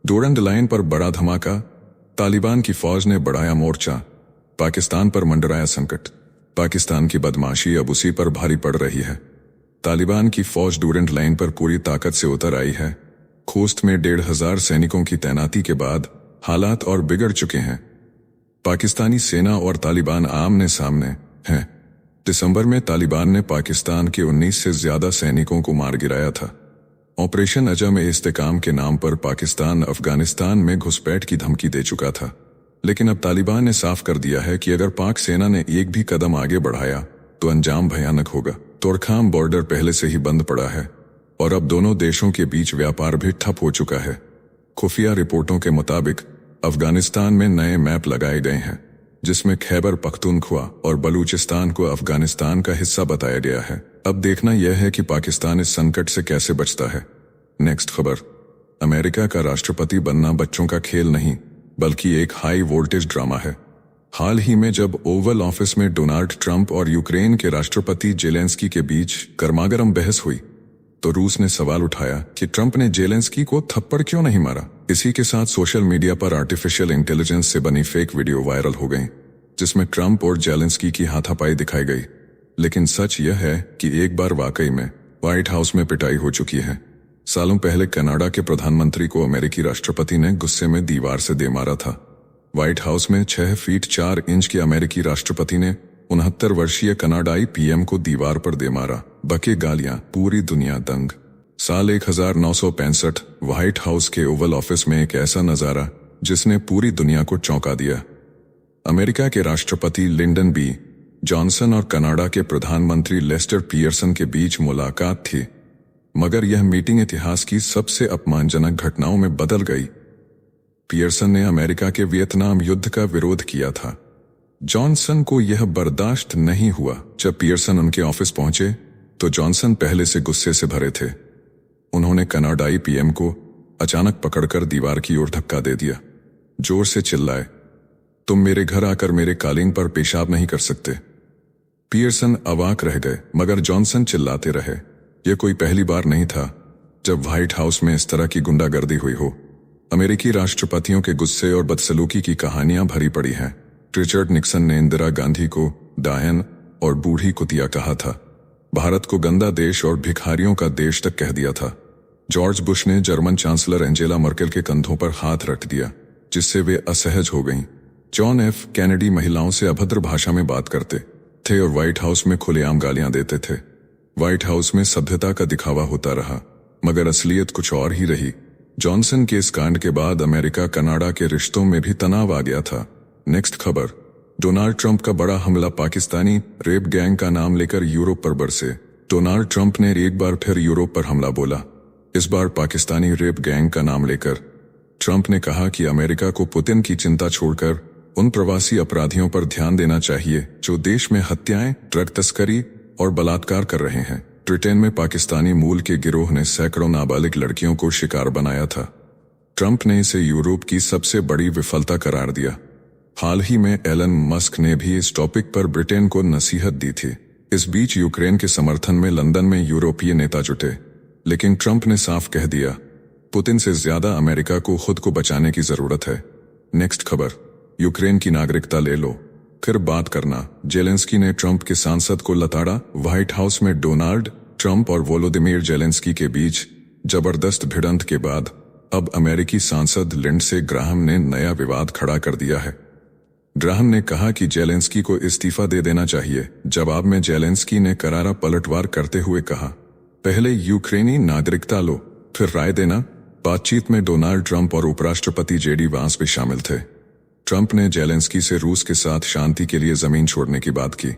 डोरंड लाइन पर बड़ा धमाका, तालिबान की फौज ने बढ़ाया मोर्चा, पाकिस्तान पर मंडराया संकट। पाकिस्तान की बदमाशी अब उसी पर भारी पड़ रही है। तालिबान की फौज डोरंड लाइन पर पूरी ताकत से उतर आई है। खोस्त में 1,500 सैनिकों की तैनाती के बाद हालात और बिगड़ चुके हैं। पाकिस्तानी सेना और तालिबान आमने सामने हैं। दिसंबर में तालिबान ने पाकिस्तान के 19 से ज्यादा सैनिकों को मार गिराया था। ऑपरेशन अजम इस्तेकाम के नाम पर पाकिस्तान अफगानिस्तान में घुसपैठ की धमकी दे चुका था, लेकिन अब तालिबान ने साफ कर दिया है कि अगर पाक सेना ने एक भी कदम आगे बढ़ाया तो अंजाम भयानक होगा। तोरखाम बॉर्डर पहले से ही बंद पड़ा है और अब दोनों देशों के बीच व्यापार भी ठप हो चुका है। खुफिया रिपोर्टों के मुताबिक अफगानिस्तान में नए मैप लगाए गए हैं, जिसमें खैबर पख्तूनख्वा और बलूचिस्तान को अफगानिस्तान का हिस्सा बताया गया है। अब देखना यह है कि पाकिस्तान इस संकट से कैसे बचता है। नेक्स्ट खबर, अमेरिका का राष्ट्रपति बनना बच्चों का खेल नहीं, बल्कि एक हाई वोल्टेज ड्रामा है। हाल ही में जब ओवल ऑफिस में डोनाल्ड ट्रंप और यूक्रेन के राष्ट्रपति जेलेंस्की के बीच गर्मागर्म बहस हुई, तो रूस ने सवाल उठाया कि ट्रंप ने जेलेंस्की को थप्पड़ क्यों नहीं मारा। इसी के साथ सोशल मीडिया पर आर्टिफिशियल इंटेलिजेंस से बनी फेक वीडियो वायरल हो गई, जिसमें ट्रंप और जेलेंस्की की हाथापाई दिखाई गई। लेकिन सच यह है कि एक बार वाकई में व्हाइट हाउस में पिटाई हो चुकी है। सालों पहले कनाडा के प्रधानमंत्री को अमेरिकी राष्ट्रपति ने गुस्से में दीवार से दे मारा था। व्हाइट हाउस में 6 फीट 4 इंच के अमेरिकी राष्ट्रपति ने 69 वर्षीय कनाडाई पीएम को दीवार पर दे मारा। बके गालियां, पूरी दुनिया दंग। साल 1965 व्हाइट हाउस के ओवल ऑफिस में एक ऐसा नजारा जिसने पूरी दुनिया को चौंका दिया। अमेरिका के राष्ट्रपति लिंडन बी जॉनसन और कनाडा के प्रधानमंत्री लेस्टर पियर्सन के बीच मुलाकात थी, मगर यह मीटिंग इतिहास की सबसे अपमानजनक घटनाओं में बदल गई। पियर्सन ने अमेरिका के वियतनाम युद्ध का विरोध किया था। जॉनसन को यह बर्दाश्त नहीं हुआ। जब पियर्सन उनके ऑफिस पहुंचे तो जॉनसन पहले से गुस्से से भरे थे। उन्होंने कनाडाई पीएम को अचानक पकड़कर दीवार की ओर धक्का दे दिया। जोर से चिल्लाए, तुम मेरे घर आकर मेरे कालीन पर पेशाब नहीं कर सकते। पियर्सन अवाक रह गए, मगर जॉनसन चिल्लाते रहे। यह कोई पहली बार नहीं था जब व्हाइट हाउस में इस तरह की गुंडागर्दी हुई हो। अमेरिकी राष्ट्रपतियों के गुस्से और बदसलूकी की कहानियां भरी पड़ी हैं। रिचर्ड निक्सन ने इंदिरा गांधी को डायन और बूढ़ी कुतिया कहा था। भारत को गंदा देश और भिखारियों का देश तक कह दिया था। जॉर्ज बुश ने जर्मन चांसलर एंजेला मर्केल के कंधों पर हाथ रख दिया, जिससे वे असहज हो गईं। जॉन एफ कैनेडी महिलाओं से अभद्र भाषा में बात करते थे और व्हाइट हाउस में खुलेआम गालियां देते थे। व्हाइट हाउस में सभ्यता का दिखावा होता रहा, मगर असलियत कुछ और ही रही। जॉनसन के इस कांड के बाद अमेरिका कनाडा के रिश्तों में भी तनाव आ गया था। नेक्स्ट खबर, डोनाल्ड ट्रंप का बड़ा हमला, पाकिस्तानी रेप गैंग का नाम लेकर यूरोप पर बरसे। डोनाल्ड ट्रंप ने एक बार फिर यूरोप पर हमला बोला, इस बार पाकिस्तानी रेप गैंग का नाम लेकर। ट्रंप ने कहा कि अमेरिका को पुतिन की चिंता छोड़कर उन प्रवासी अपराधियों पर ध्यान देना चाहिए जो देश में हत्याएं, ड्रग तस्करी और बलात्कार कर रहे हैं। ब्रिटेन में पाकिस्तानी मूल के गिरोह ने सैकड़ों नाबालिग लड़कियों को शिकार बनाया था। ट्रंप ने इसे यूरोप की सबसे बड़ी विफलता करार दिया। हाल ही में एलन मस्क ने भी इस टॉपिक पर ब्रिटेन को नसीहत दी थी। इस बीच यूक्रेन के समर्थन में लंदन में यूरोपीय नेता जुटे, लेकिन ट्रंप ने साफ कह दिया, पुतिन से ज्यादा अमेरिका को खुद को बचाने की जरूरत है। नेक्स्ट खबर, यूक्रेन की नागरिकता ले लो फिर बात करना। जेलेंस्की ने ट्रंप के सांसद को लताड़ा। व्हाइट हाउस में डोनाल्ड ट्रंप और वोलोदिमीर जेलेंस्की के बीच जबरदस्त भिड़ंत के बाद अब अमेरिकी सांसद लिंडसे ग्राहम ने नया विवाद खड़ा कर दिया है। ग्राहम ने कहा कि जेलेंस्की को इस्तीफा दे देना चाहिए। जवाब में जेलेंस्की ने करारा पलटवार करते हुए कहा, पहले यूक्रेनी नागरिकता लो फिर राय देना। बातचीत में डोनाल्ड ट्रंप और उपराष्ट्रपति जेडी वांस भी शामिल थे। ट्रंप ने जेलेंस्की से रूस के साथ शांति के लिए जमीन छोड़ने की बात की,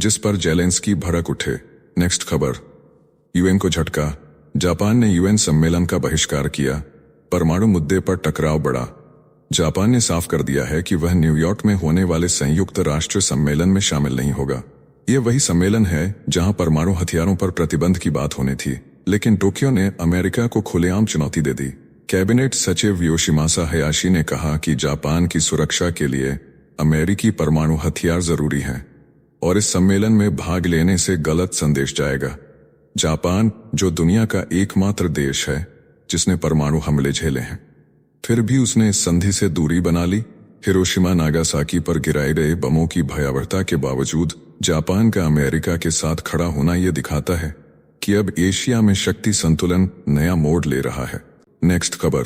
जिस पर जेलेंस्की भड़क उठे। नेक्स्ट खबर, यूएन को झटका। जापान ने यूएन सम्मेलन का बहिष्कार किया। परमाणु मुद्दे पर टकराव बढ़ा। जापान ने साफ कर दिया है कि वह न्यूयॉर्क में होने वाले संयुक्त राष्ट्र सम्मेलन में शामिल नहीं होगा। यह वही सम्मेलन है जहां परमाणु हथियारों पर प्रतिबंध की बात होनी थी, लेकिन टोक्यो ने अमेरिका को खुलेआम चुनौती दे दी। कैबिनेट सचिव योशिमासा हयाशी ने कहा कि जापान की सुरक्षा के लिए अमेरिकी परमाणु हथियार जरूरी हैं और इस सम्मेलन में भाग लेने से गलत संदेश जाएगा। जापान, जो दुनिया का एकमात्र देश है जिसने परमाणु हमले झेले हैं, फिर भी उसने इस संधि से दूरी बना ली। हिरोशिमा नागासाकी पर गिराए गए बमों की भयावहता के बावजूद जापान का अमेरिका के साथ खड़ा होना यह दिखाता है कि अब एशिया में शक्ति संतुलन नया मोड़ ले रहा है। नेक्स्ट खबर,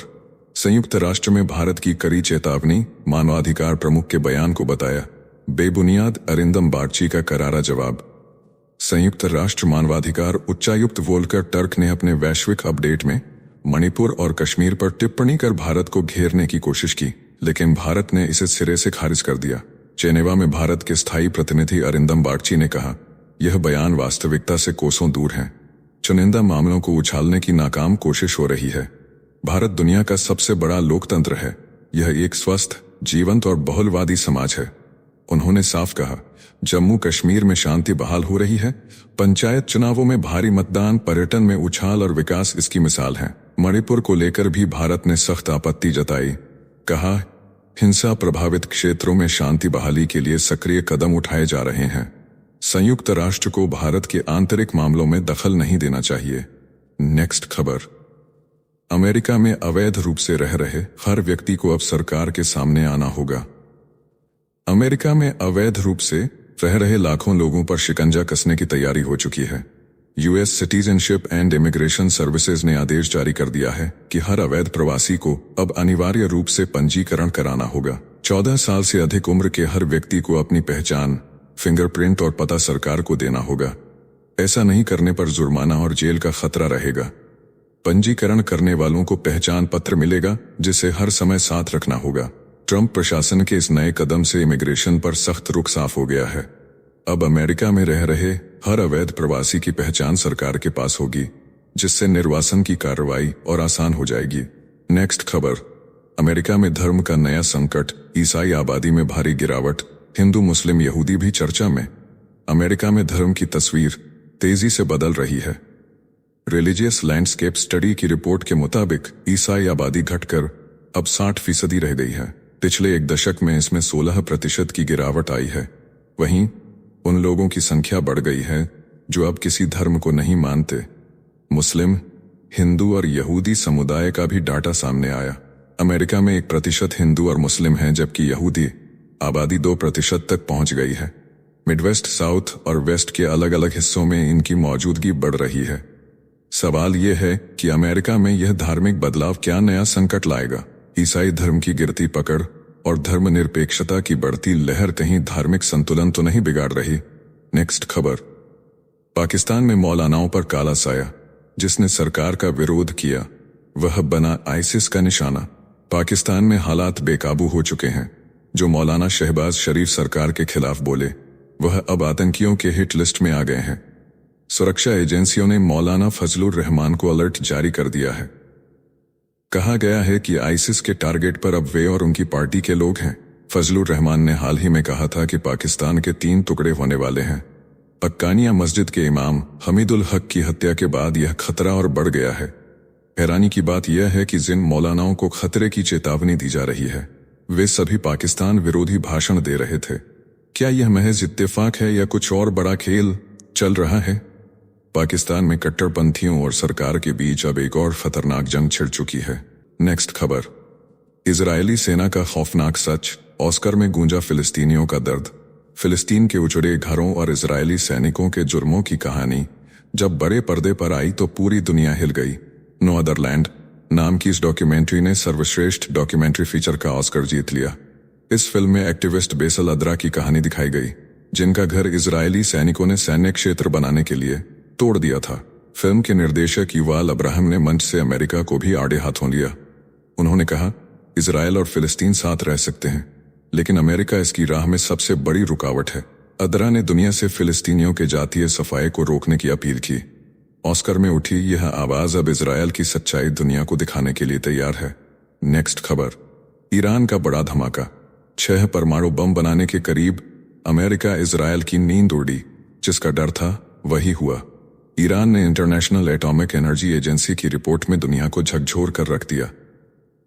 संयुक्त राष्ट्र में भारत की कड़ी चेतावनी। मानवाधिकार प्रमुख के बयान को बताया बेबुनियाद। अरिंदम बागची का करारा जवाब। संयुक्त राष्ट्र मानवाधिकार उच्चायुक्त वोल्कर टर्क ने अपने वैश्विक अपडेट में मणिपुर और कश्मीर पर टिप्पणी कर भारत को घेरने की कोशिश की, लेकिन भारत ने इसे सिरे से खारिज कर दिया। जेनेवा में भारत के स्थायी प्रतिनिधि अरिंदम बागची ने कहा, यह बयान वास्तविकता से कोसों दूर है। चुनिंदा मामलों को उछालने की नाकाम कोशिश हो रही है। भारत दुनिया का सबसे बड़ा लोकतंत्र है। यह एक स्वस्थ, जीवंत और बहुलवादी समाज है। उन्होंने साफ कहा, जम्मू कश्मीर में शांति बहाल हो रही है। पंचायत चुनावों में भारी मतदान, पर्यटन में उछाल और विकास इसकी मिसाल है। मणिपुर को लेकर भी भारत ने सख्त आपत्ति जताई। कहा, हिंसा प्रभावित क्षेत्रों में शांति बहाली के लिए सक्रिय कदम उठाए जा रहे हैं। संयुक्त राष्ट्र को भारत के आंतरिक मामलों में दखल नहीं देना चाहिए। नेक्स्ट खबर। अमेरिका में अवैध रूप से रह रहे हर व्यक्ति को अब सरकार के सामने आना होगा। अमेरिका में अवैध रूप से रह रहे लाखों लोगों पर शिकंजा कसने की तैयारी हो चुकी है। US citizenship and immigration services ने आदेश जारी कर दिया है कि हर अवैध प्रवासी को अब अनिवार्य रूप से पंजीकरण कराना होगा। 14 साल से अधिक उम्र के हर व्यक्ति को अपनी पहचान, फिंगरप्रिंट और पता सरकार को देना होगा। ऐसा नहीं करने पर जुर्माना और जेल का खतरा रहेगा। पंजीकरण करने वालों को पहचान पत्र मिलेगा, जिसे हर समय साथ रखना होगा। ट्रंप प्रशासन के इस नए कदम से इमिग्रेशन पर सख्त रुख साफ हो गया है। अब अमेरिका में रह रहे हर अवैध प्रवासी की पहचान सरकार के पास होगी, जिससे निर्वासन की कार्रवाई और आसान हो जाएगी। नेक्स्ट खबर। अमेरिका में धर्म का नया संकट, ईसाई आबादी में भारी गिरावट, हिंदू मुस्लिम यहूदी भी चर्चा में। अमेरिका में धर्म की तस्वीर तेजी से बदल रही है। रिलीजियस लैंडस्केप स्टडी की रिपोर्ट के मुताबिक ईसाई आबादी घटकर अब 60% रह गई है। पिछले एक दशक में इसमें 16% की गिरावट आई है। वहीं उन लोगों की संख्या बढ़ गई है जो अब किसी धर्म को नहीं मानते। मुस्लिम, हिंदू और यहूदी समुदाय का भी डाटा सामने आया। अमेरिका में 1% हिंदू और मुस्लिम हैं, जबकि यहूदी आबादी 2% तक पहुंच गई है। मिडवेस्ट, साउथ और वेस्ट के अलग अलग हिस्सों में इनकी मौजूदगी बढ़ रही है। सवाल यह है कि अमेरिका में यह धार्मिक बदलाव क्या नया संकट लाएगा। ईसाई धर्म की गिरती पकड़ और धर्मनिरपेक्षता की बढ़ती लहर कहीं धार्मिक संतुलन तो नहीं बिगाड़ रही। नेक्स्ट खबर। पाकिस्तान में मौलानाओं पर काला साया, जिसने सरकार का विरोध किया वह बना आईसिस का निशाना। पाकिस्तान में हालात बेकाबू हो चुके हैं। जो मौलाना शहबाज शरीफ सरकार के खिलाफ बोले वह अब आतंकियों के हिट लिस्ट में आ गए हैं। सुरक्षा एजेंसियों ने मौलाना फजलुर रहमान को अलर्ट जारी कर दिया है। कहा गया है कि आईसिस के टारगेट पर अब वे और उनकी पार्टी के लोग हैं। फजलुर रहमान ने हाल ही में कहा था कि पाकिस्तान के 3 टुकड़े होने वाले हैं। हक्कानिया मस्जिद के इमाम हमीदुल हक की हत्या के बाद यह खतरा और बढ़ गया है। हैरानी की बात यह है कि जिन मौलानाओं को खतरे की चेतावनी दी जा रही है वे सभी पाकिस्तान विरोधी भाषण दे रहे थे। क्या यह महज इत्तेफाक है या कुछ और बड़ा खेल चल रहा है? पाकिस्तान में कट्टरपंथियों और सरकार के बीच अब एक और खतरनाक जंग छिड़ चुकी है। नेक्स्ट खबर। इजरायली सेना का खौफनाक सच, ऑस्कर में गूंजा फिलिस्तीनियों का दर्द। फिलिस्तीन के उजड़े घरों और इजरायली सैनिकों के जुर्मों की कहानी जब बड़े पर्दे पर आई तो पूरी दुनिया हिल गई। नो अदर लैंड नाम की इस डॉक्यूमेंट्री ने सर्वश्रेष्ठ डॉक्यूमेंट्री फीचर का ऑस्कर जीत लिया। इस फिल्म में एक्टिविस्ट बेसल अदरा की कहानी दिखाई गई, जिनका घर इजरायली सैनिकों ने सैन्य क्षेत्र बनाने के लिए तोड़ दिया था। फिल्म के निर्देशक युवाल अब्राहम ने मंच से अमेरिका को भी आड़े हाथों लिया। उन्होंने कहा, इजरायल और फिलिस्तीन साथ रह सकते हैं, लेकिन अमेरिका इसकी राह में सबसे बड़ी रुकावट है। अदरा ने दुनिया से फिलिस्तीनियों के जातीय सफाई को रोकने की अपील की। ऑस्कर में उठी यह आवाज अब इजरायल की सच्चाई दुनिया को दिखाने के लिए तैयार है। नेक्स्ट खबर। ईरान का बड़ा धमाका, 6 परमाणु बम बनाने के करीब। अमेरिका इजरायल की नींद उड़ी, जिसका डर था वही हुआ। ईरान ने इंटरनेशनल एटॉमिक एनर्जी एजेंसी की रिपोर्ट में दुनिया को झकझोर कर रख दिया।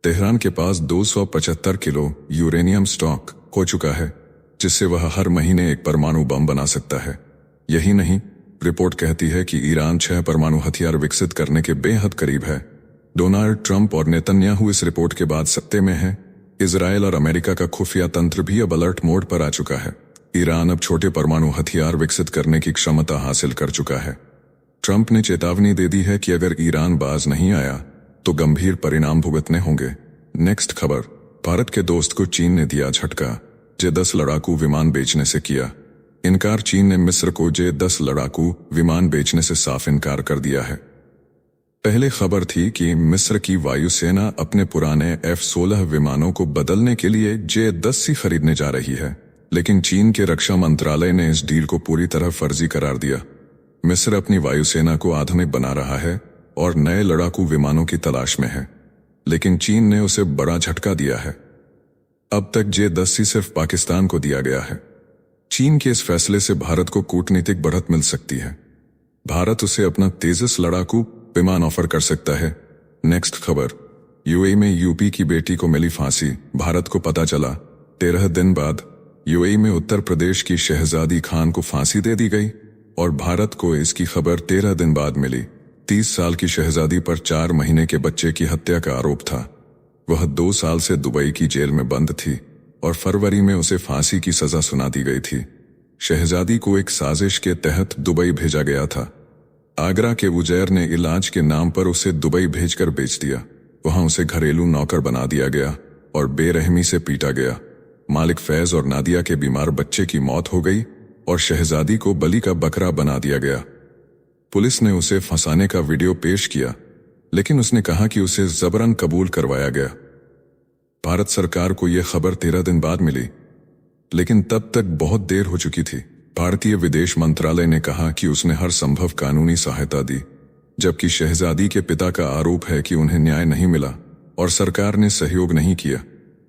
तेहरान के पास 275 किलो यूरेनियम स्टॉक हो चुका है, जिससे वह हर महीने एक परमाणु बम बना सकता है। यही नहीं, रिपोर्ट कहती है कि ईरान 6 परमाणु हथियार विकसित करने के बेहद करीब है। डोनाल्ड ट्रंप और नेतन्याहू इस रिपोर्ट के बाद सत्ते में है। इजरायल और अमेरिका का खुफिया तंत्र भी अब अलर्ट मोड पर आ चुका है। ईरान अब छोटे परमाणु हथियार विकसित करने की क्षमता हासिल कर चुका है। ट्रंप ने चेतावनी दे दी है कि अगर ईरान बाज नहीं आया तो गंभीर परिणाम भुगतने होंगे। नेक्स्ट खबर। भारत के दोस्त को चीन ने दिया झटका, J-10 लड़ाकू विमान बेचने से किया इनकार। चीन ने मिस्र को J-10 लड़ाकू विमान बेचने से साफ इनकार कर दिया है। पहले खबर थी कि मिस्र की वायुसेना अपने पुराने F-16 विमानों को बदलने के लिए J-10 खरीदने जा रही है, लेकिन चीन के रक्षा मंत्रालय ने इस डील को पूरी तरह फर्जी करार दिया। मिस्र अपनी वायुसेना को आधुनिक बना रहा है और नए लड़ाकू विमानों की तलाश में है, लेकिन चीन ने उसे बड़ा झटका दिया है। अब तक J-10 सिर्फ पाकिस्तान को दिया गया है। चीन के इस फैसले से भारत को कूटनीतिक बढ़त मिल सकती है। भारत उसे अपना तेजस लड़ाकू विमान ऑफर कर सकता है। नेक्स्ट खबर। यूएई में यूपी की बेटी को मिली फांसी, भारत को पता चला। 13 दिन बाद यूएई में उत्तर प्रदेश की शहजादी खान को फांसी दे दी गई और भारत को इसकी खबर 13 दिन बाद मिली। 30 साल की शहजादी पर 4 महीने के बच्चे की हत्या का आरोप था। वह 2 साल से दुबई की जेल में बंद थी और फरवरी में उसे फांसी की सजा सुना दी गई थी। शहजादी को एक साजिश के तहत दुबई भेजा गया था। आगरा के उजैर ने इलाज के नाम पर उसे दुबई भेजकर बेच दिया। वहां उसे घरेलू नौकर बना दिया गया और बेरहमी से पीटा गया। मालिक फैज और नादिया के बीमार बच्चे की मौत हो गई और शहजादी को बलि का बकरा बना दिया गया। पुलिस ने उसे फंसाने का वीडियो पेश किया, लेकिन उसने कहा कि उसे जबरन कबूल करवाया गया। भारत सरकार को यह खबर 13 दिन बाद मिली, लेकिन तब तक बहुत देर हो चुकी थी। भारतीय विदेश मंत्रालय ने कहा कि उसने हर संभव कानूनी सहायता दी, जबकि शहजादी के पिता का आरोप है कि उन्हें न्याय नहीं मिला और सरकार ने सहयोग नहीं किया।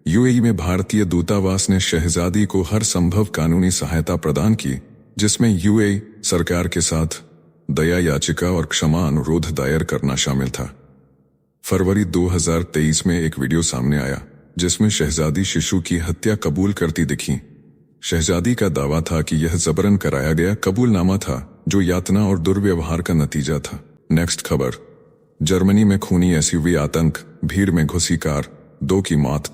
यूएई में भारतीय दूतावास ने शहजादी को हर संभव कानूनी सहायता प्रदान की, जिसमें यूएई सरकार के साथ दया याचिका और क्षमा अनुरोध दायर करना शामिल था। फरवरी 2023 में एक वीडियो सामने आया जिसमें शहजादी शिशु की हत्या कबूल करती दिखी। शहजादी का दावा था कि यह जबरन कराया गया कबूलनामा था, जो यातना और दुर्व्यवहार का नतीजा था। नेक्स्ट खबर। जर्मनी में खूनी एसयूवी आतंक, भीड़ में घुसी कार, 2 की मौत,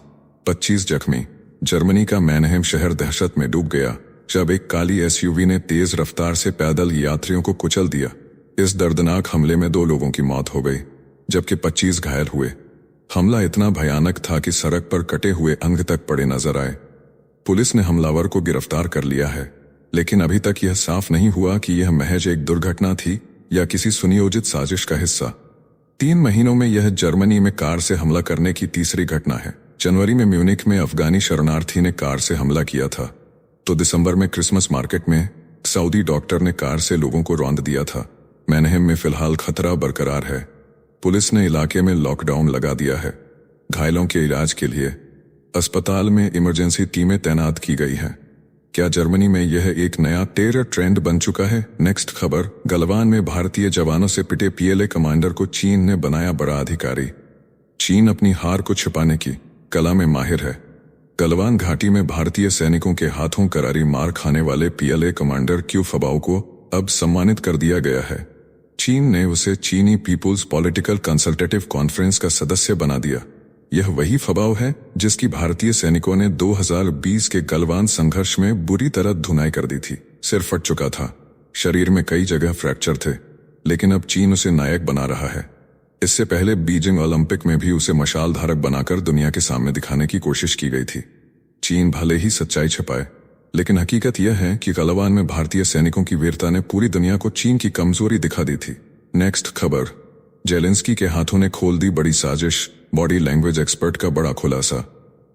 25 जख्मी। जर्मनी का मैनहेम शहर दहशत में डूब गया जब एक काली एसयूवी ने तेज रफ्तार से पैदल यात्रियों को कुचल दिया। इस दर्दनाक हमले में 2 लोगों की मौत हो गई, जबकि 25 घायल हुए। हमला इतना भयानक था कि सड़क पर कटे हुए अंग तक पड़े नजर आए। पुलिस ने हमलावर को गिरफ्तार कर लिया है, लेकिन अभी तक यह साफ नहीं हुआ कि यह महज एक दुर्घटना थी या किसी सुनियोजित साजिश का हिस्सा। 3 महीनों में यह जर्मनी में कार से हमला करने की तीसरी घटना है। जनवरी में म्यूनिख में अफगानी शरणार्थी ने कार से हमला किया था, तो दिसंबर में क्रिसमस मार्केट में सऊदी डॉक्टर ने कार से लोगों को रौंद दिया था। मैनहेम में फिलहाल खतरा बरकरार है। पुलिस ने इलाके में लॉकडाउन लगा दिया है। घायलों के इलाज के लिए अस्पताल में इमरजेंसी टीमें तैनात की गई हैं। क्या जर्मनी में यह एक नया टेरर ट्रेंड बन चुका है? नेक्स्ट खबर। गलवान में भारतीय जवानों से पिटे पीएलए कमांडर को चीन ने बनाया बड़ा अधिकारी। चीन अपनी हार को छिपाने की कला में माहिर है। गलवान घाटी में भारतीय सैनिकों के हाथों करारी मार खाने वाले पीएलए कमांडर क्यू फबाओ को अब सम्मानित कर दिया गया है। चीन ने उसे चीनी पीपुल्स पॉलिटिकल कंसल्टेटिव कॉन्फ्रेंस का सदस्य बना दिया। यह वही फबाओ है जिसकी भारतीय सैनिकों ने 2020 के गलवान संघर्ष में बुरी तरह धुनाई कर दी थी। सिर फट चुका था, शरीर में कई जगह फ्रैक्चर थे, लेकिन अब चीन उसे नायक बना रहा है। इससे पहले बीजिंग ओलंपिक में भी उसे मशाल धारक बनाकर दुनिया के सामने दिखाने की कोशिश की गई थी। चीन भले ही सच्चाई छिपाए, लेकिन हकीकत यह है कि गलवान में भारतीय सैनिकों की वीरता ने पूरी दुनिया को चीन की कमजोरी दिखा दी थी। नेक्स्ट खबर। जेलेंस्की के हाथों ने खोल दी बड़ी साजिश, बॉडी लैंग्वेज एक्सपर्ट का बड़ा खुलासा।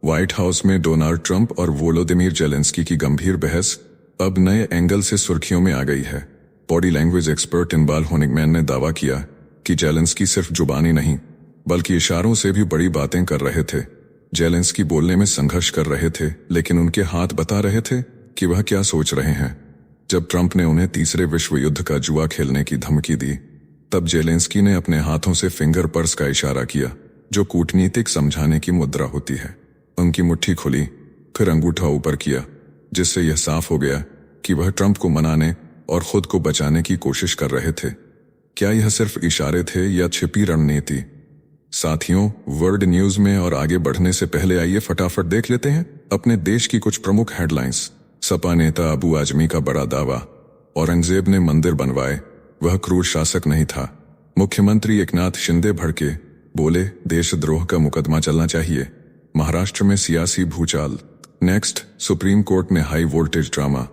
व्हाइट हाउस में डोनाल्ड ट्रंप और वोलोदिमीर जेलेंस्की की गंभीर बहस अब नए एंगल से सुर्खियों में आ गई है। बॉडी लैंग्वेज एक्सपर्ट इनबाल होनिगमैन ने दावा किया कि जेलेंस्की सिर्फ जुबानी नहीं बल्कि इशारों से भी बड़ी बातें कर रहे थे। जेलेंस्की बोलने में संघर्ष कर रहे थे, लेकिन उनके हाथ बता रहे थे कि वह क्या सोच रहे हैं। जब ट्रंप ने उन्हें तीसरे विश्व युद्ध का जुआ खेलने की धमकी दी, तब जेलेंस्की ने अपने हाथों से फिंगर पर्स का इशारा किया, जो कूटनीतिक समझाने की मुद्रा होती है। उनकी मुट्ठी खुली, फिर अंगूठा ऊपर किया, जिससे यह साफ हो गया कि वह ट्रंप को मनाने और खुद को बचाने की कोशिश कर रहे थे। क्या यह सिर्फ इशारे थे या छिपी रणनीति? साथियों, वर्ल्ड न्यूज में और आगे बढ़ने से पहले आइए फटाफट देख लेते हैं अपने देश की कुछ प्रमुख हेडलाइंस। सपा नेता अबू आजमी का बड़ा दावा, औरंगजेब ने मंदिर बनवाए, वह क्रूर शासक नहीं था। मुख्यमंत्री एकनाथ शिंदे भड़के, बोले देशद्रोह का मुकदमा चलना चाहिए। महाराष्ट्र में सियासी भूचाल। नेक्स्ट, सुप्रीम कोर्ट में हाई वोल्टेज ड्रामा,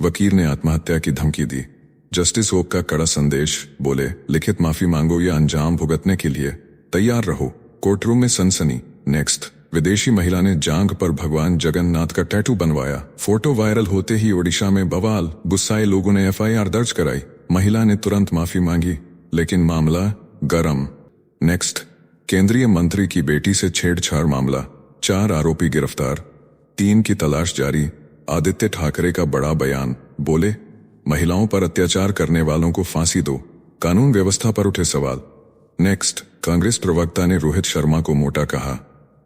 वकील ने आत्महत्या की धमकी दी। जस्टिस ओक का कड़ा संदेश, बोले लिखित माफी मांगो या अंजाम भुगतने के लिए तैयार रहो। कोर्टरूम में सनसनी। नेक्स्ट, विदेशी महिला ने जांघ पर भगवान जगन्नाथ का टैटू बनवाया, फोटो वायरल होते ही ओडिशा में बवाल। गुस्साए लोगों ने एफआईआर दर्ज कराई। महिला ने तुरंत माफी मांगी, लेकिन मामला गरम। नेक्स्ट, केंद्रीय मंत्री की बेटी से छेड़छाड़ मामला, 4 आरोपी गिरफ्तार, 3 की तलाश जारी। आदित्य ठाकरे का बड़ा बयान, बोले महिलाओं पर अत्याचार करने वालों को फांसी दो, कानून व्यवस्था पर उठे सवाल। नेक्स्ट, कांग्रेस प्रवक्ता ने रोहित शर्मा को मोटा कहा।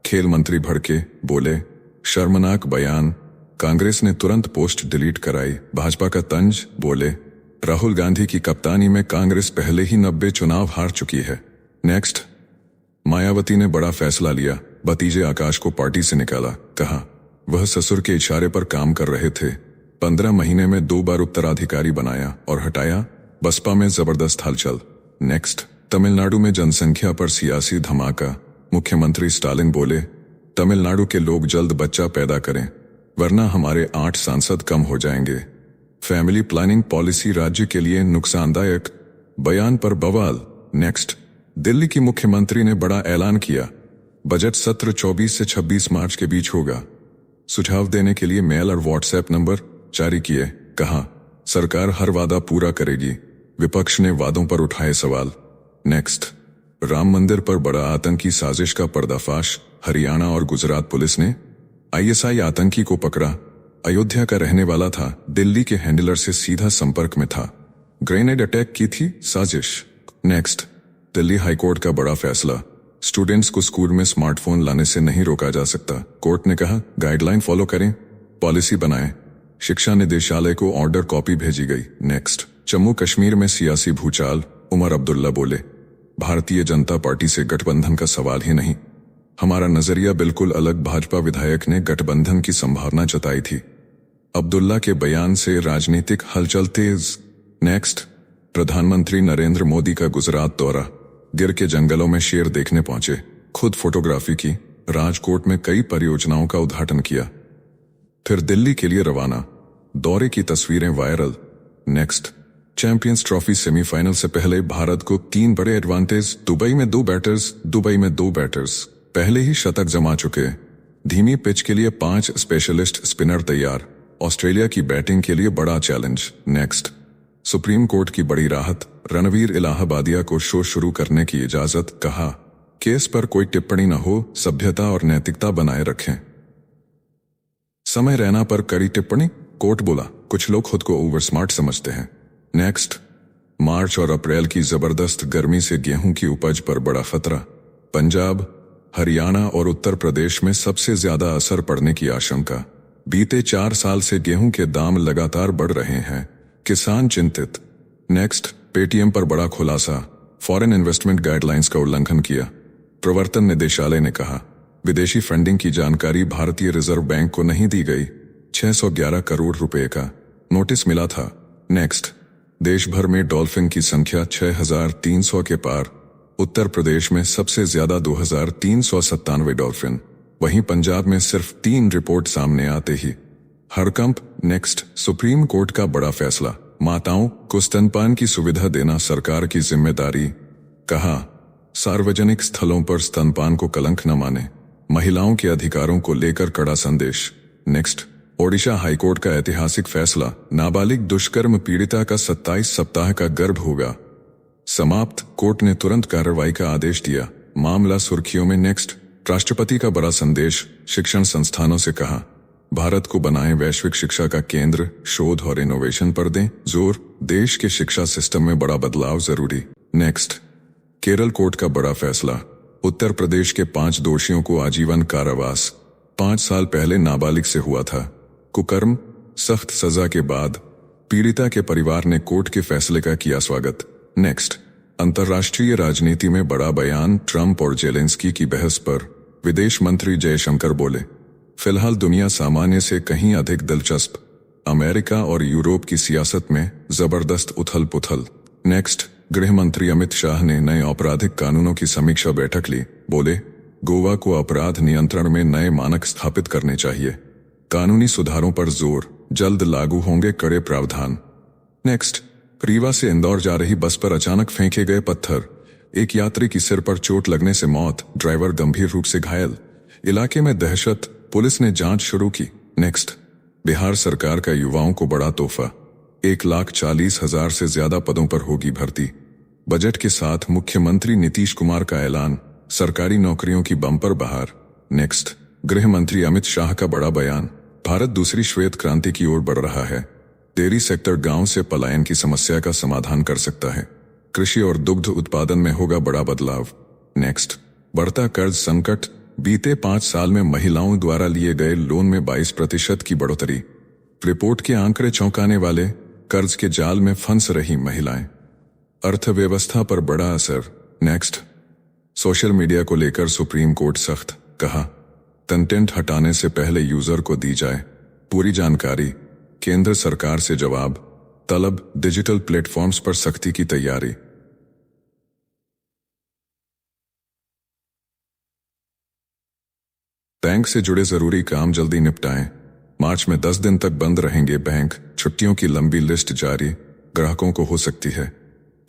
खेल मंत्री भड़के, बोले शर्मनाक बयान, कांग्रेस ने तुरंत पोस्ट डिलीट कराई। भाजपा का तंज, बोले राहुल गांधी की कप्तानी में कांग्रेस पहले ही 90 चुनाव हार चुकी है। नेक्स्ट, मायावती ने बड़ा फैसला लिया, भतीजे आकाश को पार्टी से निकाला, कहा वह ससुर के इशारे पर काम कर रहे थे। 15 महीने में 2 बार उत्तराधिकारी बनाया और हटाया, बसपा में जबरदस्त हलचल। नेक्स्ट, तमिलनाडु में जनसंख्या पर सियासी धमाका, मुख्यमंत्री स्टालिन बोले तमिलनाडु के लोग जल्द बच्चा पैदा करें वरना हमारे 8 सांसद कम हो जाएंगे। फैमिली प्लानिंग पॉलिसी राज्य के लिए नुकसानदायक, बयान पर बवाल। नेक्स्ट, दिल्ली की मुख्यमंत्री ने बड़ा ऐलान किया, बजट सत्र 24 से 26 मार्च के बीच होगा। सुझाव देने के लिए मेल और व्हाट्सएप नंबर जारी किए, कहा सरकार हर वादा पूरा करेगी। विपक्ष ने वादों पर उठाए सवाल। नेक्स्ट, राम मंदिर पर बड़ा आतंकी साजिश का पर्दाफाश, हरियाणा और गुजरात पुलिस ने आईएसआई आतंकी को पकड़ा। अयोध्या का रहने वाला था, दिल्ली के हैंडलर से सीधा संपर्क में था, ग्रेनेड अटैक की थी साजिश। नेक्स्ट, दिल्ली हाईकोर्ट का बड़ा फैसला, स्टूडेंट्स को स्कूल में स्मार्टफोन लाने से नहीं रोका जा सकता। कोर्ट ने कहा गाइडलाइन फॉलो करें, पॉलिसी बनाएं। शिक्षा निदेशालय को ऑर्डर कॉपी भेजी गई। नेक्स्ट, जम्मू कश्मीर में सियासी भूचाल, उमर अब्दुल्ला बोले भारतीय जनता पार्टी से गठबंधन का सवाल ही नहीं, हमारा नजरिया बिल्कुल अलग। भाजपा विधायक ने गठबंधन की संभावना जताई थी। अब्दुल्ला के बयान से राजनीतिक हलचल तेज। नेक्स्ट, प्रधानमंत्री नरेंद्र मोदी का गुजरात दौरा, गिर के जंगलों में शेर देखने पहुंचे, खुद फोटोग्राफी की, राजकोट में कई परियोजनाओं का उद्घाटन किया, फिर दिल्ली के लिए रवाना, दौरे की तस्वीरें viral. Next, champions trophy semifinal से पहले भारत को 3 बड़े एडवांटेज, दुबई में 2 बैटर्स पहले ही शतक जमा चुके, धीमी पिच के लिए 5 स्पेशलिस्ट स्पिनर तैयार, ऑस्ट्रेलिया की बैटिंग के लिए बड़ा चैलेंज। नेक्स्ट, सुप्रीम कोर्ट की बड़ी राहत, रणवीर इलाहाबादिया को शो शुरू करने की इजाजत, कहा केस पर कोई टिप्पणी न हो, सभ्यता और नैतिकता बनाए रखें। समय रहना पर कड़ी टिप्पणी, कोर्ट बोला कुछ लोग खुद को ओवर स्मार्ट समझते हैं। नेक्स्ट, मार्च और अप्रैल की जबरदस्त गर्मी से गेहूं की उपज पर बड़ा खतरा, पंजाब, हरियाणा और उत्तर प्रदेश में सबसे ज्यादा असर पड़ने की आशंका। बीते 4 साल से गेहूं के दाम लगातार बढ़ रहे हैं, किसान चिंतित। नेक्स्ट, पेटीएम पर बड़ा खुलासा, फॉरेन इन्वेस्टमेंट गाइडलाइंस का उल्लंघन किया। प्रवर्तन निदेशालय ने कहा विदेशी फंडिंग की जानकारी भारतीय रिजर्व बैंक को नहीं दी गई, 611 करोड़ रुपए का नोटिस मिला था। नेक्स्ट, देश भर में डॉल्फिन की संख्या 6300 के पार, उत्तर प्रदेश में सबसे ज्यादा 2397 डॉल्फिन, वहीं पंजाब में सिर्फ 3 रिपोर्ट सामने आते ही हड़कंप। नेक्स्ट, सुप्रीम कोर्ट का बड़ा फैसला, माताओं को स्तनपान की सुविधा देना सरकार की जिम्मेदारी, कहा सार्वजनिक स्थलों पर स्तनपान को कलंक न माने, महिलाओं के अधिकारों को लेकर कड़ा संदेश। नेक्स्ट, ओडिशा हाईकोर्ट का ऐतिहासिक फैसला, नाबालिग दुष्कर्म पीड़िता का 27 सप्ताह का गर्भ होगा समाप्त, कोर्ट ने तुरंत कार्रवाई का आदेश दिया, मामला सुर्खियों में। नेक्स्ट, राष्ट्रपति का बड़ा संदेश, शिक्षण संस्थानों से कहा भारत को बनाएं वैश्विक शिक्षा का केंद्र, शोध और इनोवेशन पर दें जोर, देश के शिक्षा सिस्टम में बड़ा बदलाव जरूरी। नेक्स्ट, केरल कोर्ट का बड़ा फैसला, उत्तर प्रदेश के 5 दोषियों को आजीवन कारावास, 5 साल पहले नाबालिग से हुआ था कुकर्म, सख्त सजा के बाद पीड़िता के परिवार ने कोर्ट के फैसले का किया स्वागत। नेक्स्ट, अंतर्राष्ट्रीय राजनीति में बड़ा बयान, ट्रंप और जेलेंस्की की बहस पर विदेश मंत्री जयशंकर बोले फिलहाल दुनिया सामान्य से कहीं अधिक दिलचस्प, अमेरिका और यूरोप की सियासत में जबरदस्त उथल पुथल। नेक्स्ट, गृह मंत्री अमित शाह ने नए आपराधिक कानूनों की समीक्षा बैठक ली, बोले गोवा को अपराध नियंत्रण में नए मानक स्थापित करने चाहिए, कानूनी सुधारों पर जोर, जल्द लागू होंगे कड़े प्रावधान। नेक्स्ट, रीवा से इंदौर जा रही बस पर अचानक फेंके गए पत्थर, एक यात्री की सिर पर चोट लगने से मौत, ड्राइवर गंभीर रूप से घायल, इलाके में दहशत, पुलिस ने जांच शुरू की। नेक्स्ट, बिहार सरकार का युवाओं को बड़ा तोहफा, 1,40,000 से ज्यादा पदों पर होगी भर्ती, बजट के साथ मुख्यमंत्री नीतीश कुमार का ऐलान, सरकारी नौकरियों की बम्पर बहार। नेक्स्ट, गृह मंत्री अमित शाह का बड़ा बयान, भारत दूसरी श्वेत क्रांति की ओर बढ़ रहा है, डेयरी सेक्टर गांव से पलायन की समस्या का समाधान कर सकता है, कृषि और दुग्ध उत्पादन में होगा बड़ा बदलाव। नेक्स्ट, बढ़ता कर्ज संकट, बीते 5 साल में महिलाओं द्वारा लिए गए लोन में 22% की बढ़ोतरी, रिपोर्ट के आंकड़े चौंकाने वाले, कर्ज के जाल में फंस रही महिलाएं। अर्थव्यवस्था पर बड़ा असर। नेक्स्ट, सोशल मीडिया को लेकर सुप्रीम कोर्ट सख्त, कहा कंटेंट हटाने से पहले यूजर को दी जाए पूरी जानकारी। केंद्र सरकार से जवाब तलब। डिजिटल प्लेटफॉर्म्स पर सख्ती की तैयारी। बैंक से जुड़े जरूरी काम जल्दी निपटाएं। मार्च में 10 दिन तक बंद रहेंगे बैंक। छुट्टियों की लंबी लिस्ट जारी, ग्राहकों को हो सकती है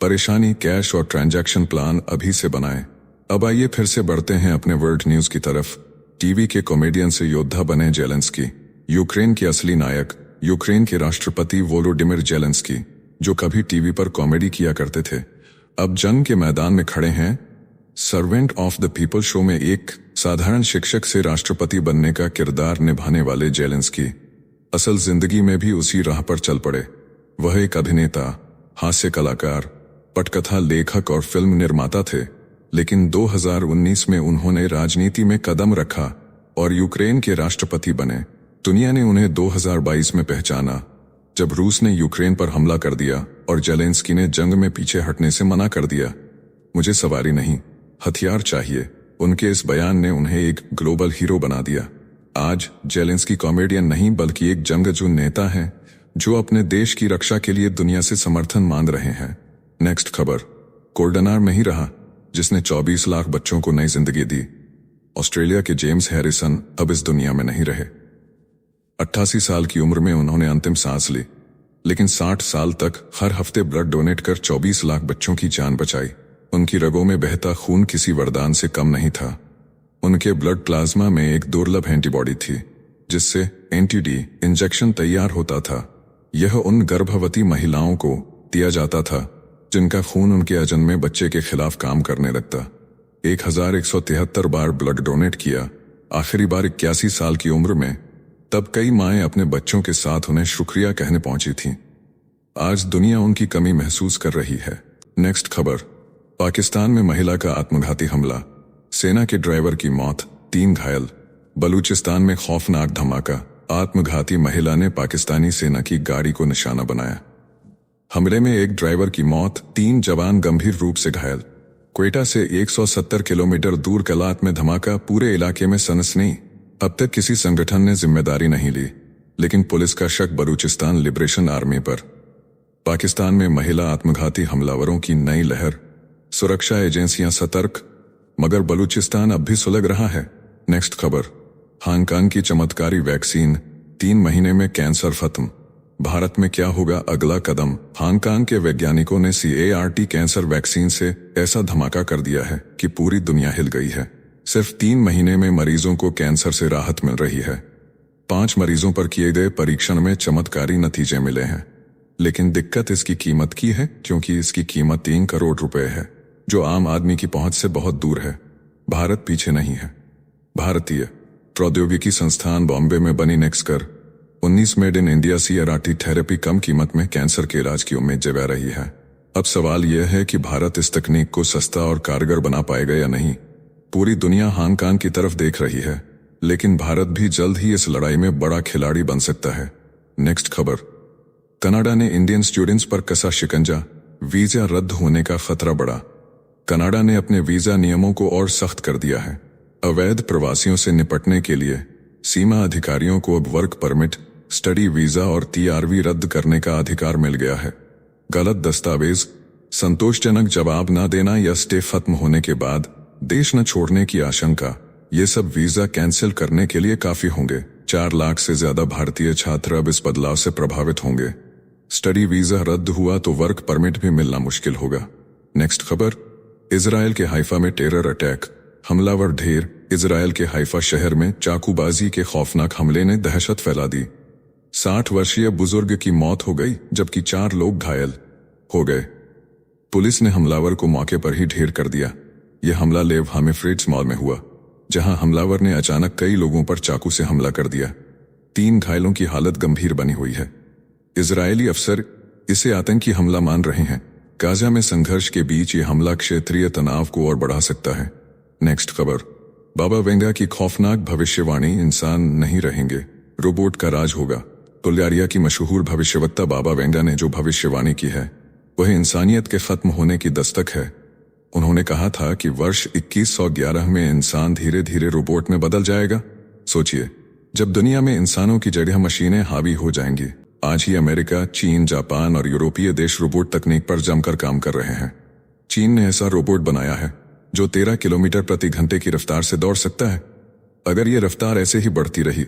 परेशानी। कैश और ट्रांजैक्शन प्लान अभी से बनाएं। अब आइए फिर से बढ़ते हैं अपने वर्ल्ड न्यूज की तरफ। टीवी के कॉमेडियन से योद्धा बने जेलेंस्की। यूक्रेन के असली नायक यूक्रेन के राष्ट्रपति वोलोडिमिर जेलेंस्की, जो कभी टीवी पर कॉमेडी किया करते थे, अब जंग के मैदान में खड़े हैं। Servant of the people show में एक साधारण शिक्षक से राष्ट्रपति बनने का किरदार निभाने वाले जेलेंस्की असल जिंदगी में भी उसी राह पर चल पड़े। वह एक अभिनेता, हास्य कलाकार, पटकथा लेखक और फिल्म निर्माता थे, लेकिन 2019 में उन्होंने राजनीति में कदम रखा और यूक्रेन के राष्ट्रपति बने। दुनिया ने उन्हें 2022 में पहचाना, जब रूस ने यूक्रेन पर हमला कर दिया और जेलेंस्की ने जंग में पीछे हटने से मना कर दिया। मुझे सवारी नहीं, हथियार चाहिए। उनके इस बयान ने उन्हें एक ग्लोबल हीरो बना दिया। आज जेलेंस्की कॉमेडियन नहीं बल्कि एक जंगजू नेता हैं, जो अपने देश की रक्षा के लिए दुनिया से समर्थन मांग रहे हैं। नेक्स्ट खबर, कोल्डनार में ही रहा जिसने 24 लाख बच्चों को नई जिंदगी दी। ऑस्ट्रेलिया के जेम्स हैरिसन अब इस दुनिया में नहीं रहे। 88 साल की उम्र में उन्होंने अंतिम सांस ली, लेकिन 60 साल तक हर हफ्ते ब्लड डोनेट कर 24 लाख बच्चों की जान बचाई। उनकी रगों में बहता खून किसी वरदान से कम नहीं था। उनके ब्लड प्लाज्मा में एक दुर्लभ एंटीबॉडी थी, जिससे एंटी-डी इंजेक्शन तैयार होता था। यह उन गर्भवती महिलाओं को दिया जाता था जिनका खून उनके अजन्मे बच्चे के खिलाफ काम करने लगता। 1173 बार ब्लड डोनेट किया, आखिरी बार 81 साल की उम्र में। तब कई माएं अपने बच्चों के साथ उन्हें शुक्रिया कहने पहुंची थीं। आज दुनिया उनकी कमी महसूस कर रही है। नेक्स्ट खबर, पाकिस्तान में महिला का आत्मघाती हमला, सेना के ड्राइवर की मौत, 3 घायल। बलूचिस्तान में खौफनाक धमाका, आत्मघाती महिला ने पाकिस्तानी सेना की गाड़ी को निशाना बनाया। हमले में एक ड्राइवर की मौत, 3 जवान गंभीर रूप से घायल। क्वेटा से 170 किलोमीटर दूर कलात में धमाका, पूरे इलाके में सनसनी। अब तक किसी संगठन ने जिम्मेदारी नहीं ली, लेकिन पुलिस का शक बलूचिस्तान लिबरेशन आर्मी पर। पाकिस्तान में महिला आत्मघाती हमलावरों की नई लहर, सुरक्षा एजेंसियां सतर्क, मगर बलूचिस्तान अब भी सुलग रहा है। नेक्स्ट खबर, हांगकांग की चमत्कारी वैक्सीन, 3 महीने में कैंसर खत्म। भारत में क्या होगा अगला कदम? हांगकांग के वैज्ञानिकों ने CAR-T कैंसर वैक्सीन से ऐसा धमाका कर दिया है कि पूरी दुनिया हिल गई है। सिर्फ 3 महीने में मरीजों को कैंसर से राहत मिल रही है। 5 मरीजों पर किए गए परीक्षण में चमत्कारी नतीजे मिले हैं, लेकिन दिक्कत इसकी कीमत की है, क्योंकि इसकी कीमत 3 करोड़ रुपए है, जो आम आदमी की पहुंच से बहुत दूर है। भारत पीछे नहीं है। भारतीय प्रौद्योगिकी संस्थान बॉम्बे में बनी NexCAR 19 made in India CAR-T therapy कम कीमत में कैंसर के इलाज की उम्मीद जगा रही है। अब सवाल यह है कि भारत इस तकनीक को सस्ता और कारगर बना पाएगा या नहीं। पूरी दुनिया हांगकांग की तरफ देख रही है, लेकिन भारत भी जल्द ही इस लड़ाई में बड़ा खिलाड़ी बन सकता है। नेक्स्ट खबर, कनाडा ने इंडियन स्टूडेंट्स पर कसा शिकंजा, वीजा रद्द होने का खतरा बढ़ा। कनाडा ने अपने वीजा नियमों को और सख्त कर दिया है। अवैध प्रवासियों से निपटने के लिए सीमा अधिकारियों को अब वर्क परमिट, स्टडी वीजा और TRV रद्द करने का अधिकार मिल गया है। गलत दस्तावेज, संतोषजनक जवाब न देना या स्टे खत्म होने के बाद देश न छोड़ने की आशंका, ये सब वीजा कैंसिल करने के लिए काफी होंगे। 4 लाख से ज्यादा भारतीय छात्र अब इस बदलाव से प्रभावित होंगे। स्टडी वीजा रद्द हुआ तो वर्क परमिट भी मिलना मुश्किल होगा। नेक्स्ट खबर, इजराइल के हाइफा में टेरर अटैक, हमलावर ढेर। इजराइल के हाइफा शहर में चाकूबाजी के खौफनाक हमले ने दहशत फैला दी। 60 वर्षीय बुजुर्ग की मौत हो गई, जबकि 4 लोग घायल हो गए। पुलिस ने हमलावर को मौके पर ही ढेर कर दिया। यह हमला लेव हामिफ्रेड्स मॉल में हुआ, जहां हमलावर ने अचानक कई लोगों पर चाकू से हमला कर दिया। 3 घायलों की हालत गंभीर बनी हुई है। इजरायली अफसर इसे आतंकी हमला मान रहे हैं। गाजा में संघर्ष के बीच ये हमला क्षेत्रीय तनाव को और बढ़ा सकता है। नेक्स्ट खबर, बाबा वेंगा की खौफनाक भविष्यवाणी, इंसान नहीं रहेंगे, रोबोट का राज होगा। तुल्यारिया की मशहूर भविष्यवक्ता बाबा वेंगा ने जो भविष्यवाणी की है वह इंसानियत के खत्म होने की दस्तक है। उन्होंने कहा था कि वर्ष 2111 में इंसान धीरे धीरे रोबोट में बदल जाएगा। सोचिए, जब दुनिया में इंसानों की जगह मशीनें हावी हो जाएंगी। आज ही अमेरिका, चीन, जापान और यूरोपीय देश रोबोट तकनीक पर जमकर काम कर रहे हैं। चीन ने ऐसा रोबोट बनाया है जो 13 किलोमीटर प्रति घंटे की रफ्तार से दौड़ सकता है। अगर ये रफ्तार ऐसे ही बढ़ती रही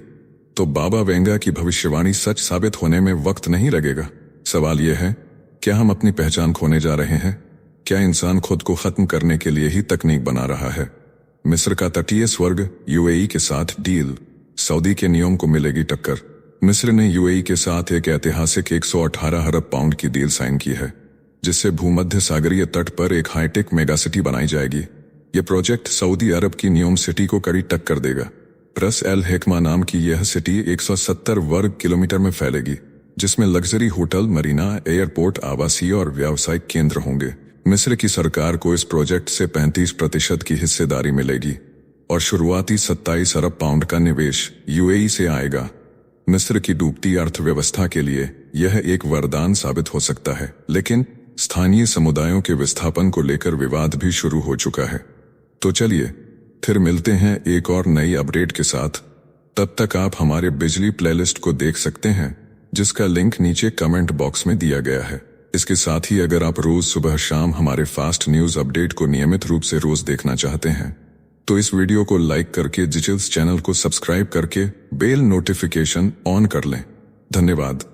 तो बाबा वेंगा की भविष्यवाणी सच साबित होने में वक्त नहीं लगेगा। सवाल यह है, क्या हम अपनी पहचान खोने जा रहे हैं? क्या इंसान खुद को खत्म करने के लिए ही तकनीक बना रहा है? मिस्र का तटीय स्वर्ग यूएई के साथ डील, सऊदी के नियम को मिलेगी टक्कर। मिस्र ने यूएई के साथ एक ऐतिहासिक 118 अरब पाउंड की डील साइन की है, जिससे भूमध्य सागरीय तट पर एक हाईटेक मेगा सिटी बनाई जाएगी। ये प्रोजेक्ट सऊदी अरब की न्यूम सिटी को कड़ी टक्कर देगा। रस एल हिकमा नाम की यह सिटी 170 वर्ग किलोमीटर में फैलेगी, जिसमें लग्जरी होटल, मरीना, एयरपोर्ट, आवासीय और व्यावसायिक केंद्र होंगे। मिस्र की सरकार को इस प्रोजेक्ट से 35% की हिस्सेदारी मिलेगी और शुरुआती 27 अरब पाउंड का निवेश यूएई से आएगा। मिस्र की डूबती अर्थव्यवस्था के लिए यह एक वरदान साबित हो सकता है, लेकिन स्थानीय समुदायों के विस्थापन को लेकर विवाद भी शुरू हो चुका है। तो चलिए फिर मिलते हैं एक और नई अपडेट के साथ। तब तक आप हमारे बिजली प्लेलिस्ट को देख सकते हैं, जिसका लिंक नीचे कमेंट बॉक्स में दिया गया है। इसके साथ ही अगर आप रोज सुबह शाम हमारे फास्ट न्यूज अपडेट को नियमित रूप से रोज देखना चाहते हैं तो इस वीडियो को लाइक करके डिजिटल्स चैनल को सब्सक्राइब करके बेल नोटिफिकेशन ऑन कर लें। धन्यवाद।